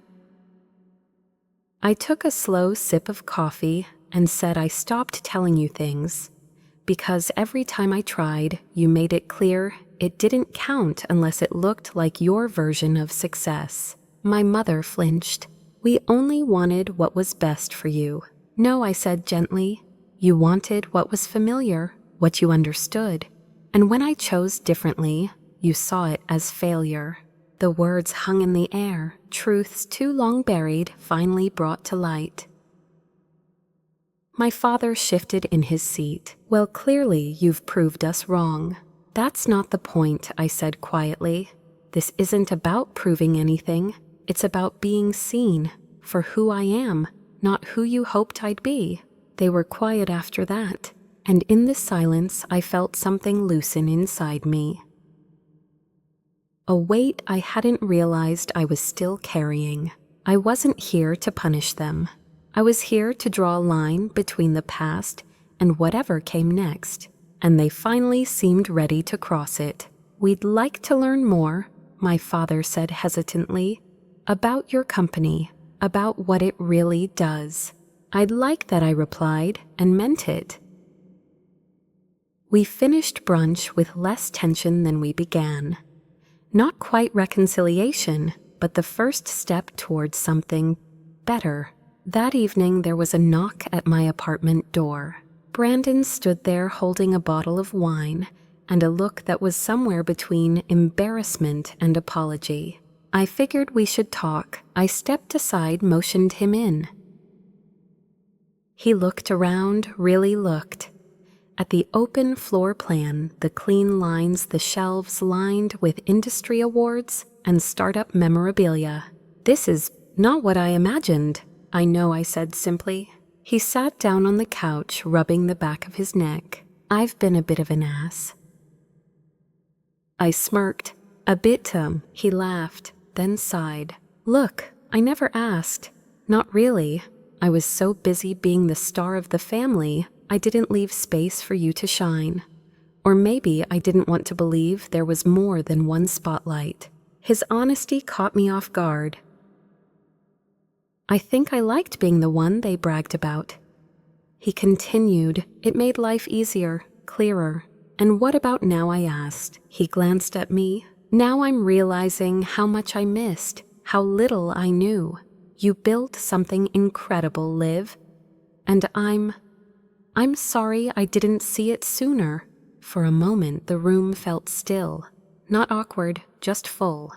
I took a slow sip of coffee and said I stopped telling you things, because every time I tried, you made it clear it didn't count unless it looked like your version of success. My mother flinched. We only wanted what was best for you. No, I said gently. You wanted what was familiar, what you understood. And when I chose differently, you saw it as failure. The words hung in the air, truths too long buried, finally brought to light. My father shifted in his seat. Well, clearly you've proved us wrong. That's not the point, I said quietly. This isn't about proving anything. It's about being seen for who I am, not who you hoped I'd be. They were quiet after that, and in the silence I felt something loosen inside me. A weight I hadn't realized I was still carrying. I wasn't here to punish them. I was here to draw a line between the past and whatever came next, and they finally seemed ready to cross it. We'd like to learn more, my father said hesitantly, about your company, about what it really does. I'd like that, I replied, and meant it. We finished brunch with less tension than we began. Not quite reconciliation, but the first step towards something better. That evening there was a knock at my apartment door. Brandon stood there holding a bottle of wine and a look that was somewhere between embarrassment and apology. I figured we should talk. I stepped aside, motioned him in. He looked around, really looked. At the open floor plan, the clean lines, the shelves lined with industry awards and startup memorabilia. This is not what I imagined. I know, I said simply. He sat down on the couch, rubbing the back of his neck. I've been a bit of an ass. I smirked. A bit, he laughed, then sighed. Look, I never asked. Not really. I was so busy being the star of the family, I didn't leave space for you to shine. Or maybe I didn't want to believe there was more than one spotlight. His honesty caught me off guard. I think I liked being the one they bragged about. He continued. It made life easier, clearer. And what about now, I asked. He glanced at me. Now I'm realizing how much I missed, how little I knew. You built something incredible, Liv. And I'm sorry I didn't see it sooner. For a moment, the room felt still. Not awkward, just full.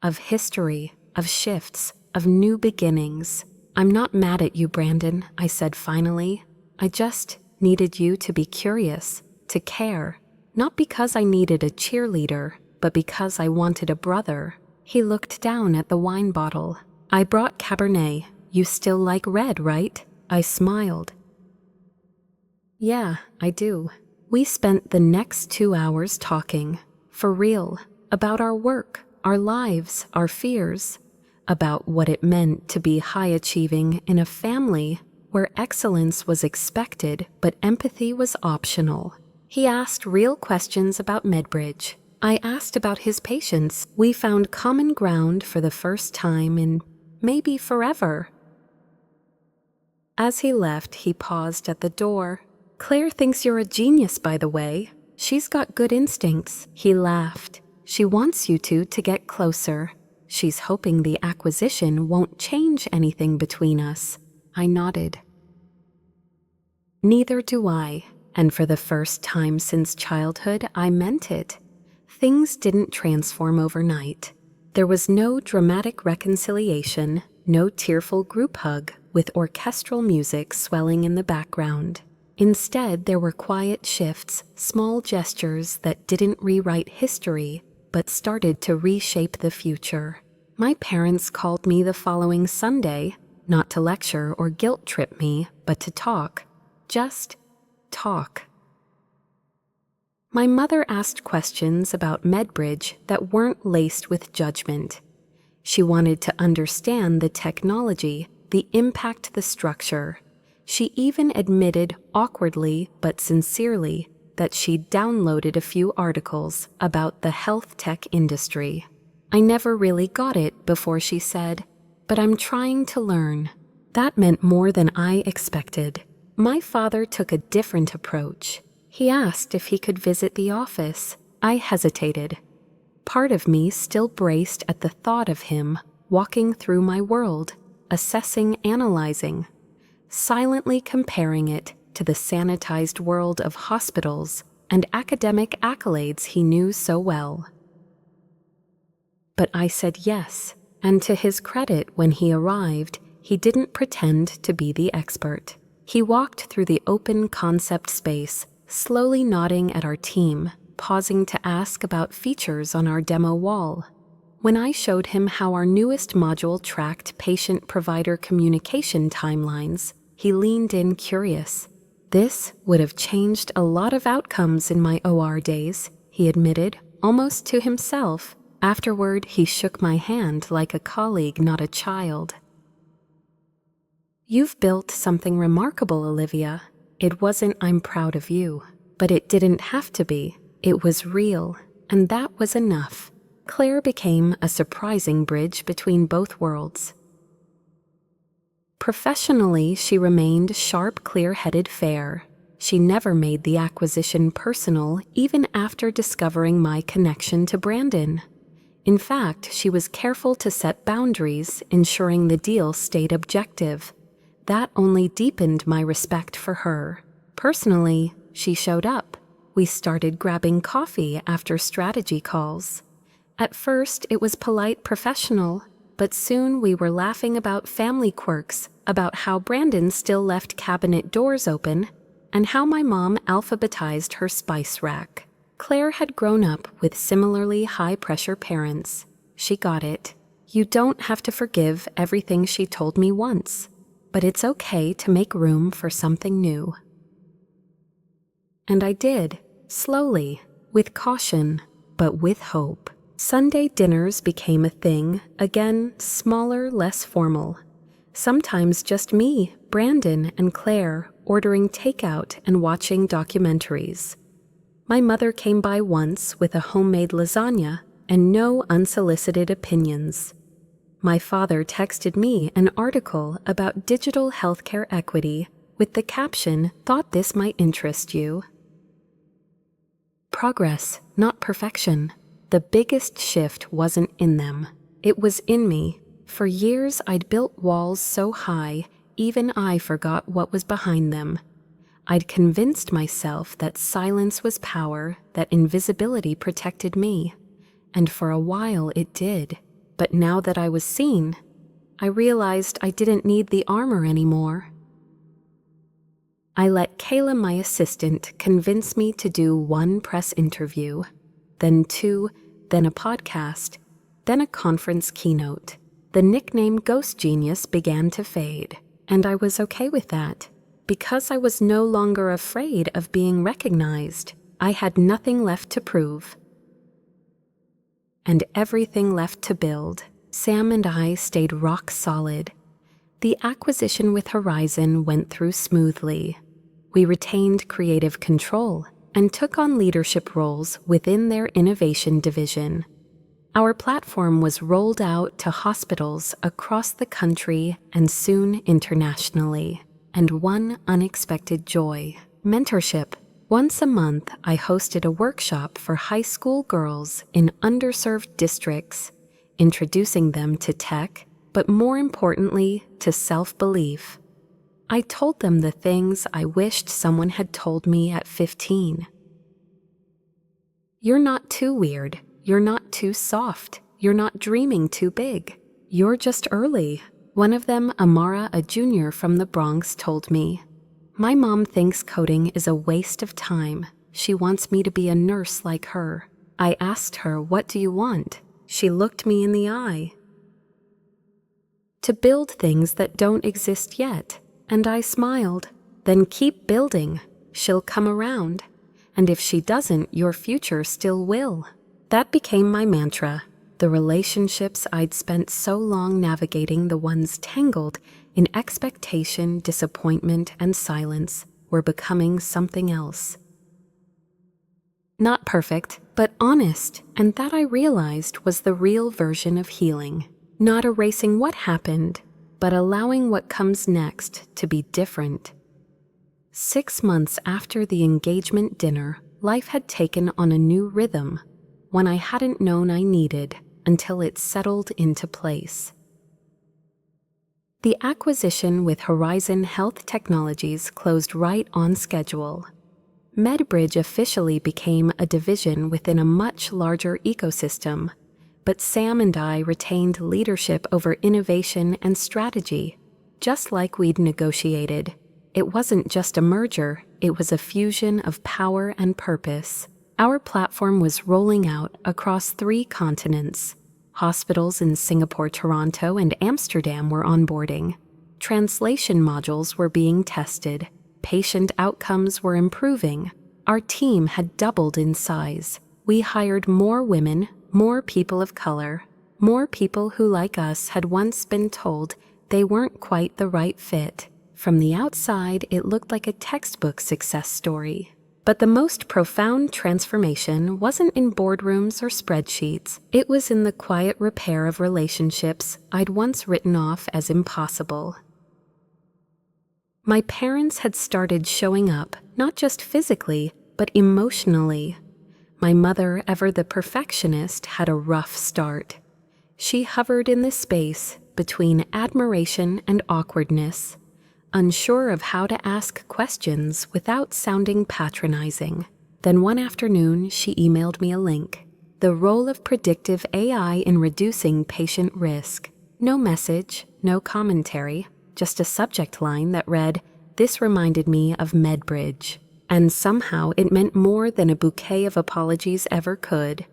Of history, of shifts, of new beginnings. I'm not mad at you, Brandon, I said finally. I just needed you to be curious, to care. Not because I needed a cheerleader, but because I wanted a brother. He looked down at the wine bottle. I brought Cabernet. You still like red, right? I smiled. Yeah, I do. We spent the next 2 hours talking, for real, about our work, our lives, our fears, about what it meant to be high-achieving in a family where excellence was expected but empathy was optional. He asked real questions about MedBridge. I asked about his patients. We found common ground for the first time in maybe forever. As he left, he paused at the door. Claire thinks you're a genius, by the way. She's got good instincts. He laughed. She wants you two to get closer. She's hoping the acquisition won't change anything between us. I nodded. Neither do I, and for the first time since childhood, I meant it. Things didn't transform overnight. There was no dramatic reconciliation, no tearful group hug with orchestral music swelling in the background. Instead, there were quiet shifts, small gestures that didn't rewrite history, but started to reshape the future. My parents called me the following Sunday. not to lecture or guilt trip me, but to talk. Just talk. My mother asked questions about MedBridge that weren't laced with judgment. She wanted to understand the technology, the impact, the structure. She even admitted awkwardly but sincerely that she'd downloaded a few articles about the health tech industry. I never really got it before she said, "But I'm trying to learn." That meant more than I expected. My father took a different approach. He asked if he could visit the office. I hesitated. Part of me still braced at the thought of him walking through my world, assessing, analyzing, silently comparing it to the sanitized world of hospitals and academic accolades he knew so well. But I said yes, and to his credit, when he arrived, he didn't pretend to be the expert. He walked through the open concept space, slowly nodding at our team, pausing to ask about features on our demo wall. When I showed him how our newest module tracked patient-provider communication timelines, he leaned in curious. "This would have changed a lot of outcomes in my OR days," he admitted, almost to himself. Afterward, he shook my hand like a colleague, not a child. "You've built something remarkable, Olivia. It wasn't 'I'm proud of you,' but it didn't have to be. It was real, and that was enough." Claire became a surprising bridge between both worlds. Professionally, she remained sharp, clear-headed, fair. She never made the acquisition personal, even after discovering my connection to Brandon. In fact, she was careful to set boundaries, ensuring the deal stayed objective. That only deepened my respect for her. Personally, she showed up. We started grabbing coffee after strategy calls. At first, it was polite, professional, but soon we were laughing about family quirks, about how Brandon still left cabinet doors open, and how my mom alphabetized her spice rack. Claire had grown up with similarly high-pressure parents. She got it. You don't have to forgive everything she told me once, but it's okay to make room for something new. And I did, slowly, with caution, but with hope. Sunday dinners became a thing, again, smaller, less formal. Sometimes just me, Brandon, and Claire ordering takeout and watching documentaries. My mother came by once with a homemade lasagna and no unsolicited opinions. My father texted me an article about digital healthcare equity with the caption, "Thought this might interest you." Progress, not perfection. The biggest shift wasn't in them. It was in me. For years, I'd built walls so high, even I forgot what was behind them. I'd convinced myself that silence was power, that invisibility protected me. And for a while it did. But now that I was seen, I realized I didn't need the armor anymore. I let Kayla, my assistant, convince me to do 1 press interview, then 2, then a podcast, then a conference keynote. The nickname Ghost Genius began to fade, and I was okay with that. Because I was no longer afraid of being recognized, I had nothing left to prove. And everything left to build. Sam and I stayed rock solid. The acquisition with Horizon went through smoothly. We retained creative control and took on leadership roles within their innovation division. Our platform was rolled out to hospitals across the country and soon internationally. And one unexpected joy: mentorship. Once a month, I hosted a workshop for high school girls in underserved districts, introducing them to tech, but more importantly, to self-belief. I told them the things I wished someone had told me at 15. You're not too weird. You're not too soft. You're not dreaming too big. You're just early. One of them, Amara, a junior from the Bronx, told me, "My mom thinks coding is a waste of time. She wants me to be a nurse like her." I asked her, "What do you want?" She looked me in the eye. To build things that don't exist yet. And I smiled. Then keep building. She'll come around. And if she doesn't, your future still will. That became my mantra. The relationships I'd spent so long navigating, the ones tangled in expectation, disappointment, and silence, were becoming something else. Not perfect, but honest, and that I realized was the real version of healing. Not erasing what happened, but allowing what comes next to be different. 6 months after the engagement dinner, life had taken on a new rhythm, one I hadn't known I needed until it settled into place. The acquisition with Horizon Health Technologies closed right on schedule. MedBridge officially became a division within a much larger ecosystem, but Sam and I retained leadership over innovation and strategy, just like we'd negotiated. It wasn't just a merger, it was a fusion of power and purpose. Our platform was rolling out across 3 continents. Hospitals in Singapore, Toronto, and Amsterdam were onboarding. Translation modules were being tested. Patient outcomes were improving. Our team had doubled in size. We hired more women, more people of color, more people who, like us, had once been told they weren't quite the right fit. From the outside, it looked like a textbook success story. But the most profound transformation wasn't in boardrooms or spreadsheets. It was in the quiet repair of relationships I'd once written off as impossible. My parents had started showing up, not just physically, but emotionally. My mother, ever the perfectionist, had a rough start. She hovered in the space between admiration and awkwardness, unsure of how to ask questions without sounding patronizing. Then one afternoon, she emailed me a link. The role of predictive AI in reducing patient risk. No message, no commentary, just a subject line that read, "This reminded me of MedBridge." And somehow it meant more than a bouquet of apologies ever could.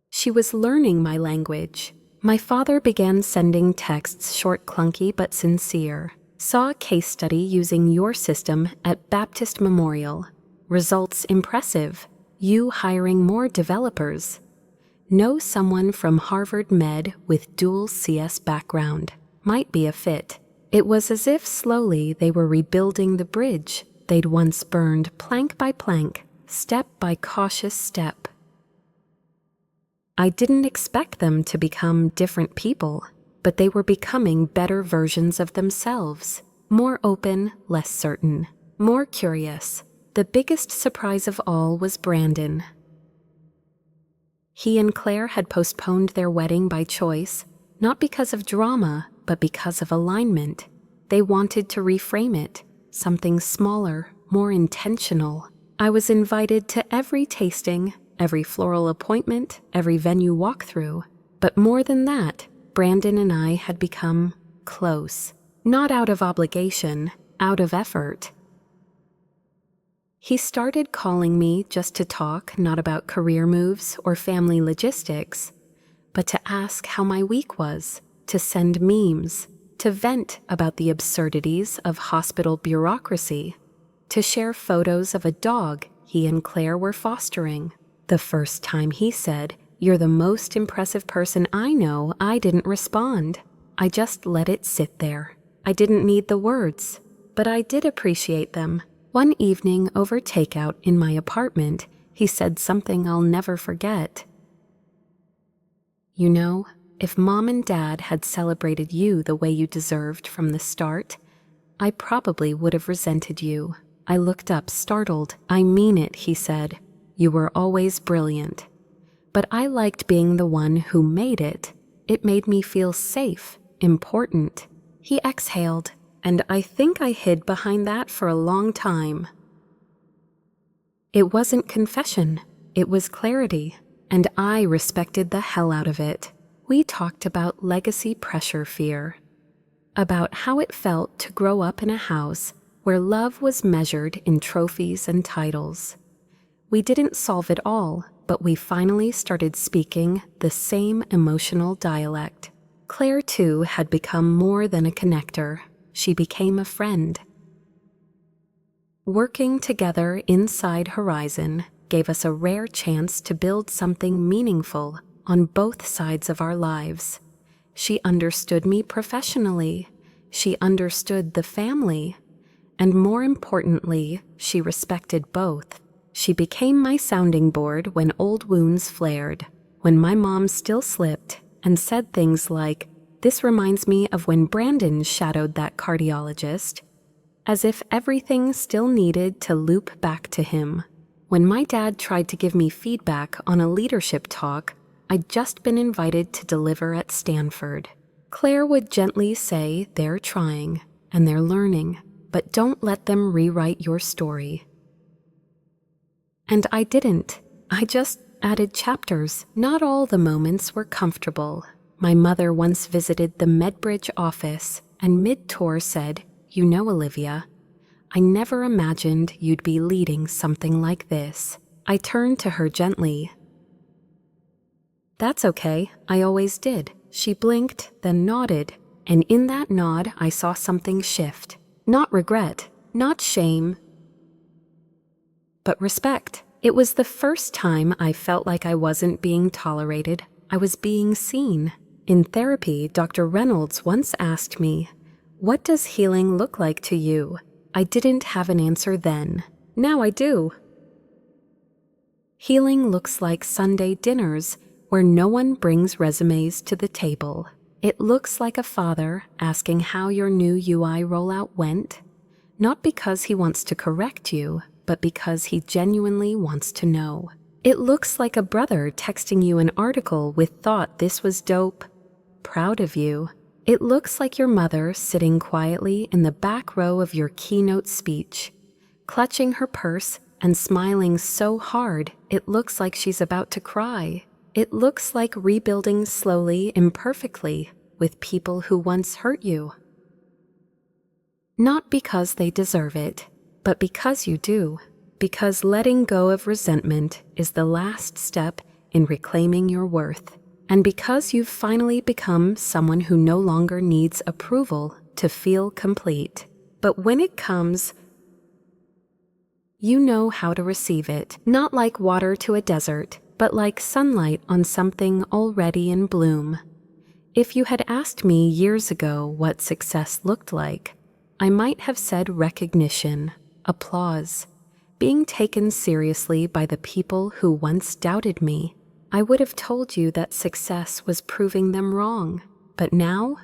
She was learning my language. My father began sending texts, short, clunky, but sincere. Saw a case study using your system at Baptist Memorial. Results impressive. You hiring more developers. Know someone from Harvard Med with dual CS background. Might be a fit. It was as if slowly they were rebuilding the bridge they'd once burned, plank by plank, step by cautious step. I didn't expect them to become different people, but they were becoming better versions of themselves. More open, less certain, more curious. The biggest surprise of all was Brandon. He and Claire had postponed their wedding by choice, not because of drama, but because of alignment. They wanted to reframe it, something smaller, more intentional. I was invited to every tasting, every floral appointment, every venue walkthrough. But more than that, Brandon and I had become close. Not out of obligation, out of effort. He started calling me just to talk, not about career moves or family logistics, but to ask how my week was, to send memes, to vent about the absurdities of hospital bureaucracy, to share photos of a dog he and Claire were fostering. The first time he said, "You're the most impressive person I know," I didn't respond. I just let it sit there. I didn't need the words, but I did appreciate them. One evening over takeout in my apartment, he said something I'll never forget. "You know, if Mom and Dad had celebrated you the way you deserved from the start, I probably would have resented you." I looked up, startled. "I mean it," he said. "You were always brilliant. But I liked being the one who made it. It made me feel safe, important." He exhaled, and I think I hid behind that for a long time. It wasn't confession, it was clarity, and I respected the hell out of it. We talked about legacy pressure fear, about how it felt to grow up in a house where love was measured in trophies and titles. We didn't solve it all, but we finally started speaking the same emotional dialect. Claire, too, had become more than a connector. She became a friend. Working together inside Horizon gave us a rare chance to build something meaningful on both sides of our lives. She understood me professionally. She understood the family. And more importantly, she respected both. She became my sounding board when old wounds flared, when my mom still slipped and said things like, "This reminds me of when Brandon shadowed that cardiologist," as if everything still needed to loop back to him. When my dad tried to give me feedback on a leadership talk I'd just been invited to deliver at Stanford, Claire would gently say, "They're trying and they're learning, but don't let them rewrite your story." And I didn't. I just added chapters. Not all the moments were comfortable. My mother once visited the MedBridge office and mid-tour said, "You know, Olivia, I never imagined you'd be leading something like this." I turned to her gently. "That's okay, I always did." She blinked, then nodded, and in that nod I saw something shift. Not regret, not shame, but respect. It was the first time I felt like I wasn't being tolerated, I was being seen. In therapy, Dr. Reynolds once asked me, "What does healing look like to you?" I didn't have an answer then. Now I do. Healing looks like Sunday dinners where no one brings resumes to the table. It looks like a father asking how your new UI rollout went, not because he wants to correct you, but because he genuinely wants to know. It looks like a brother texting you an article with thought "This was dope, proud of you." It looks like your mother sitting quietly in the back row of your keynote speech, clutching her purse and smiling so hard it looks like she's about to cry. It looks like rebuilding slowly, imperfectly, with people who once hurt you. Not because they deserve it, but because you do. Because letting go of resentment is the last step in reclaiming your worth. And because you've finally become someone who no longer needs approval to feel complete. But when it comes, you know how to receive it, not like water to a desert, but like sunlight on something already in bloom. If you had asked me years ago what success looked like, I might have said recognition, applause, being taken seriously by the people who once doubted me. I would have told you that success was proving them wrong. But now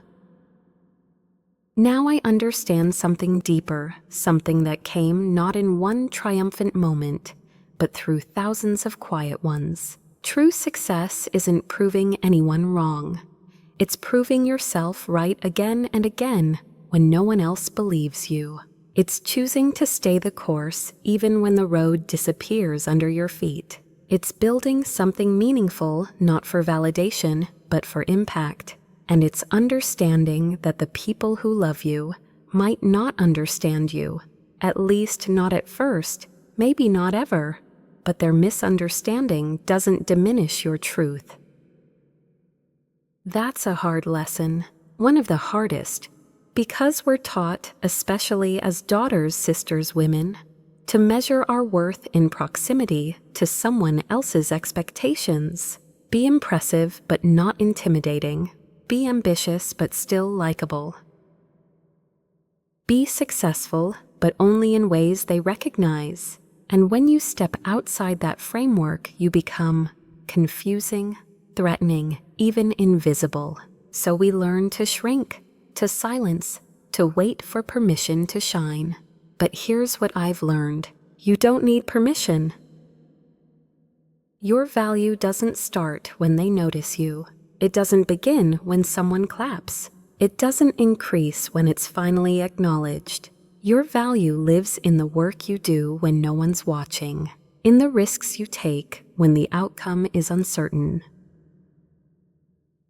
I understand something deeper, something that came not in one triumphant moment, but through thousands of quiet ones. True success isn't proving anyone wrong. It's proving yourself right again and again when no one else believes you. It's choosing to stay the course even when the road disappears under your feet. It's building something meaningful, not for validation, but for impact. And it's understanding that the people who love you might not understand you, at least not at first, maybe not ever, but their misunderstanding doesn't diminish your truth. That's a hard lesson, one of the hardest, because we're taught, especially as daughters, sisters, women, to measure our worth in proximity to someone else's expectations. Be impressive but not intimidating. Be ambitious but still likable. Be successful but only in ways they recognize. And when you step outside that framework, you become confusing, threatening, even invisible. So we learn to shrink, to silence, to wait for permission to shine. But here's what I've learned. You don't need permission. Your value doesn't start when they notice you. It doesn't begin when someone claps. It doesn't increase when it's finally acknowledged. Your value lives in the work you do when no one's watching, in the risks you take when the outcome is uncertain,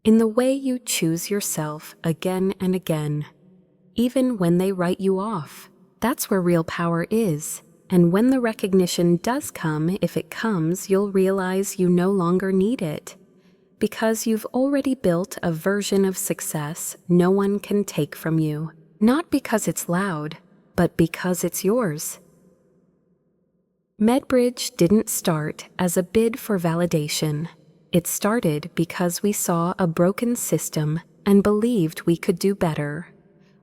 in the way you choose yourself again and again, even when they write you off. That's where real power is. And when the recognition does come, if it comes, you'll realize you no longer need it. because you've already built a version of success no one can take from you, not because it's loud, but because it's yours. MedBridge didn't start as a bid for validation. It started because we saw a broken system and believed we could do better.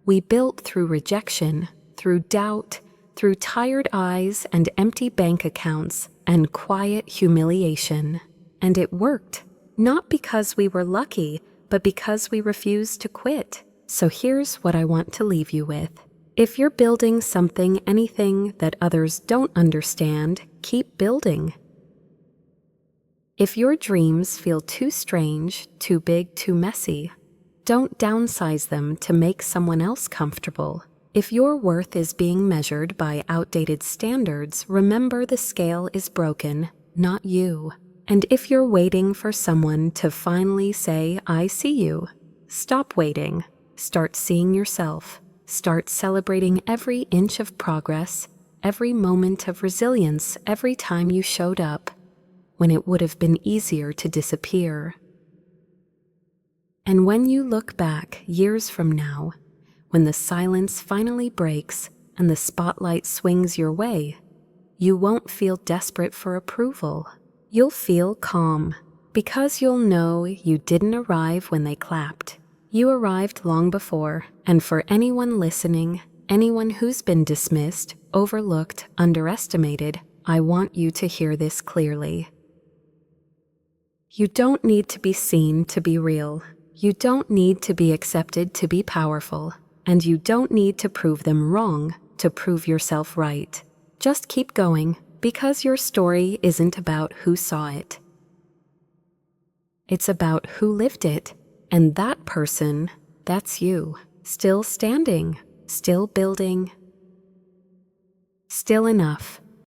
We built through rejection, through doubt, through tired eyes and empty bank accounts and quiet humiliation. And it worked, not because we were lucky, but because we refused to quit. So here's what I want to leave you with. If you're building something, anything that others don't understand, keep building. If your dreams feel too strange, too big, too messy, don't downsize them to make someone else comfortable. If your worth is being measured by outdated standards, remember the scale is broken, not you. And if you're waiting for someone to finally say, "I see you," stop waiting. Start seeing yourself. Start celebrating every inch of progress, every moment of resilience, every time you showed up, when it would have been easier to disappear. And when you look back years from now, when the silence finally breaks and the spotlight swings your way, you won't feel desperate for approval. You'll feel calm, because you'll know you didn't arrive when they clapped. You arrived long before, and for anyone listening, anyone who's been dismissed, overlooked, underestimated, I want you to hear this clearly. You don't need to be seen to be real. You don't need to be accepted to be powerful. And you don't need to prove them wrong to prove yourself right. Just keep going, because your story isn't about who saw it. It's about who lived it. And that person, that's you, still standing, still building, still enough.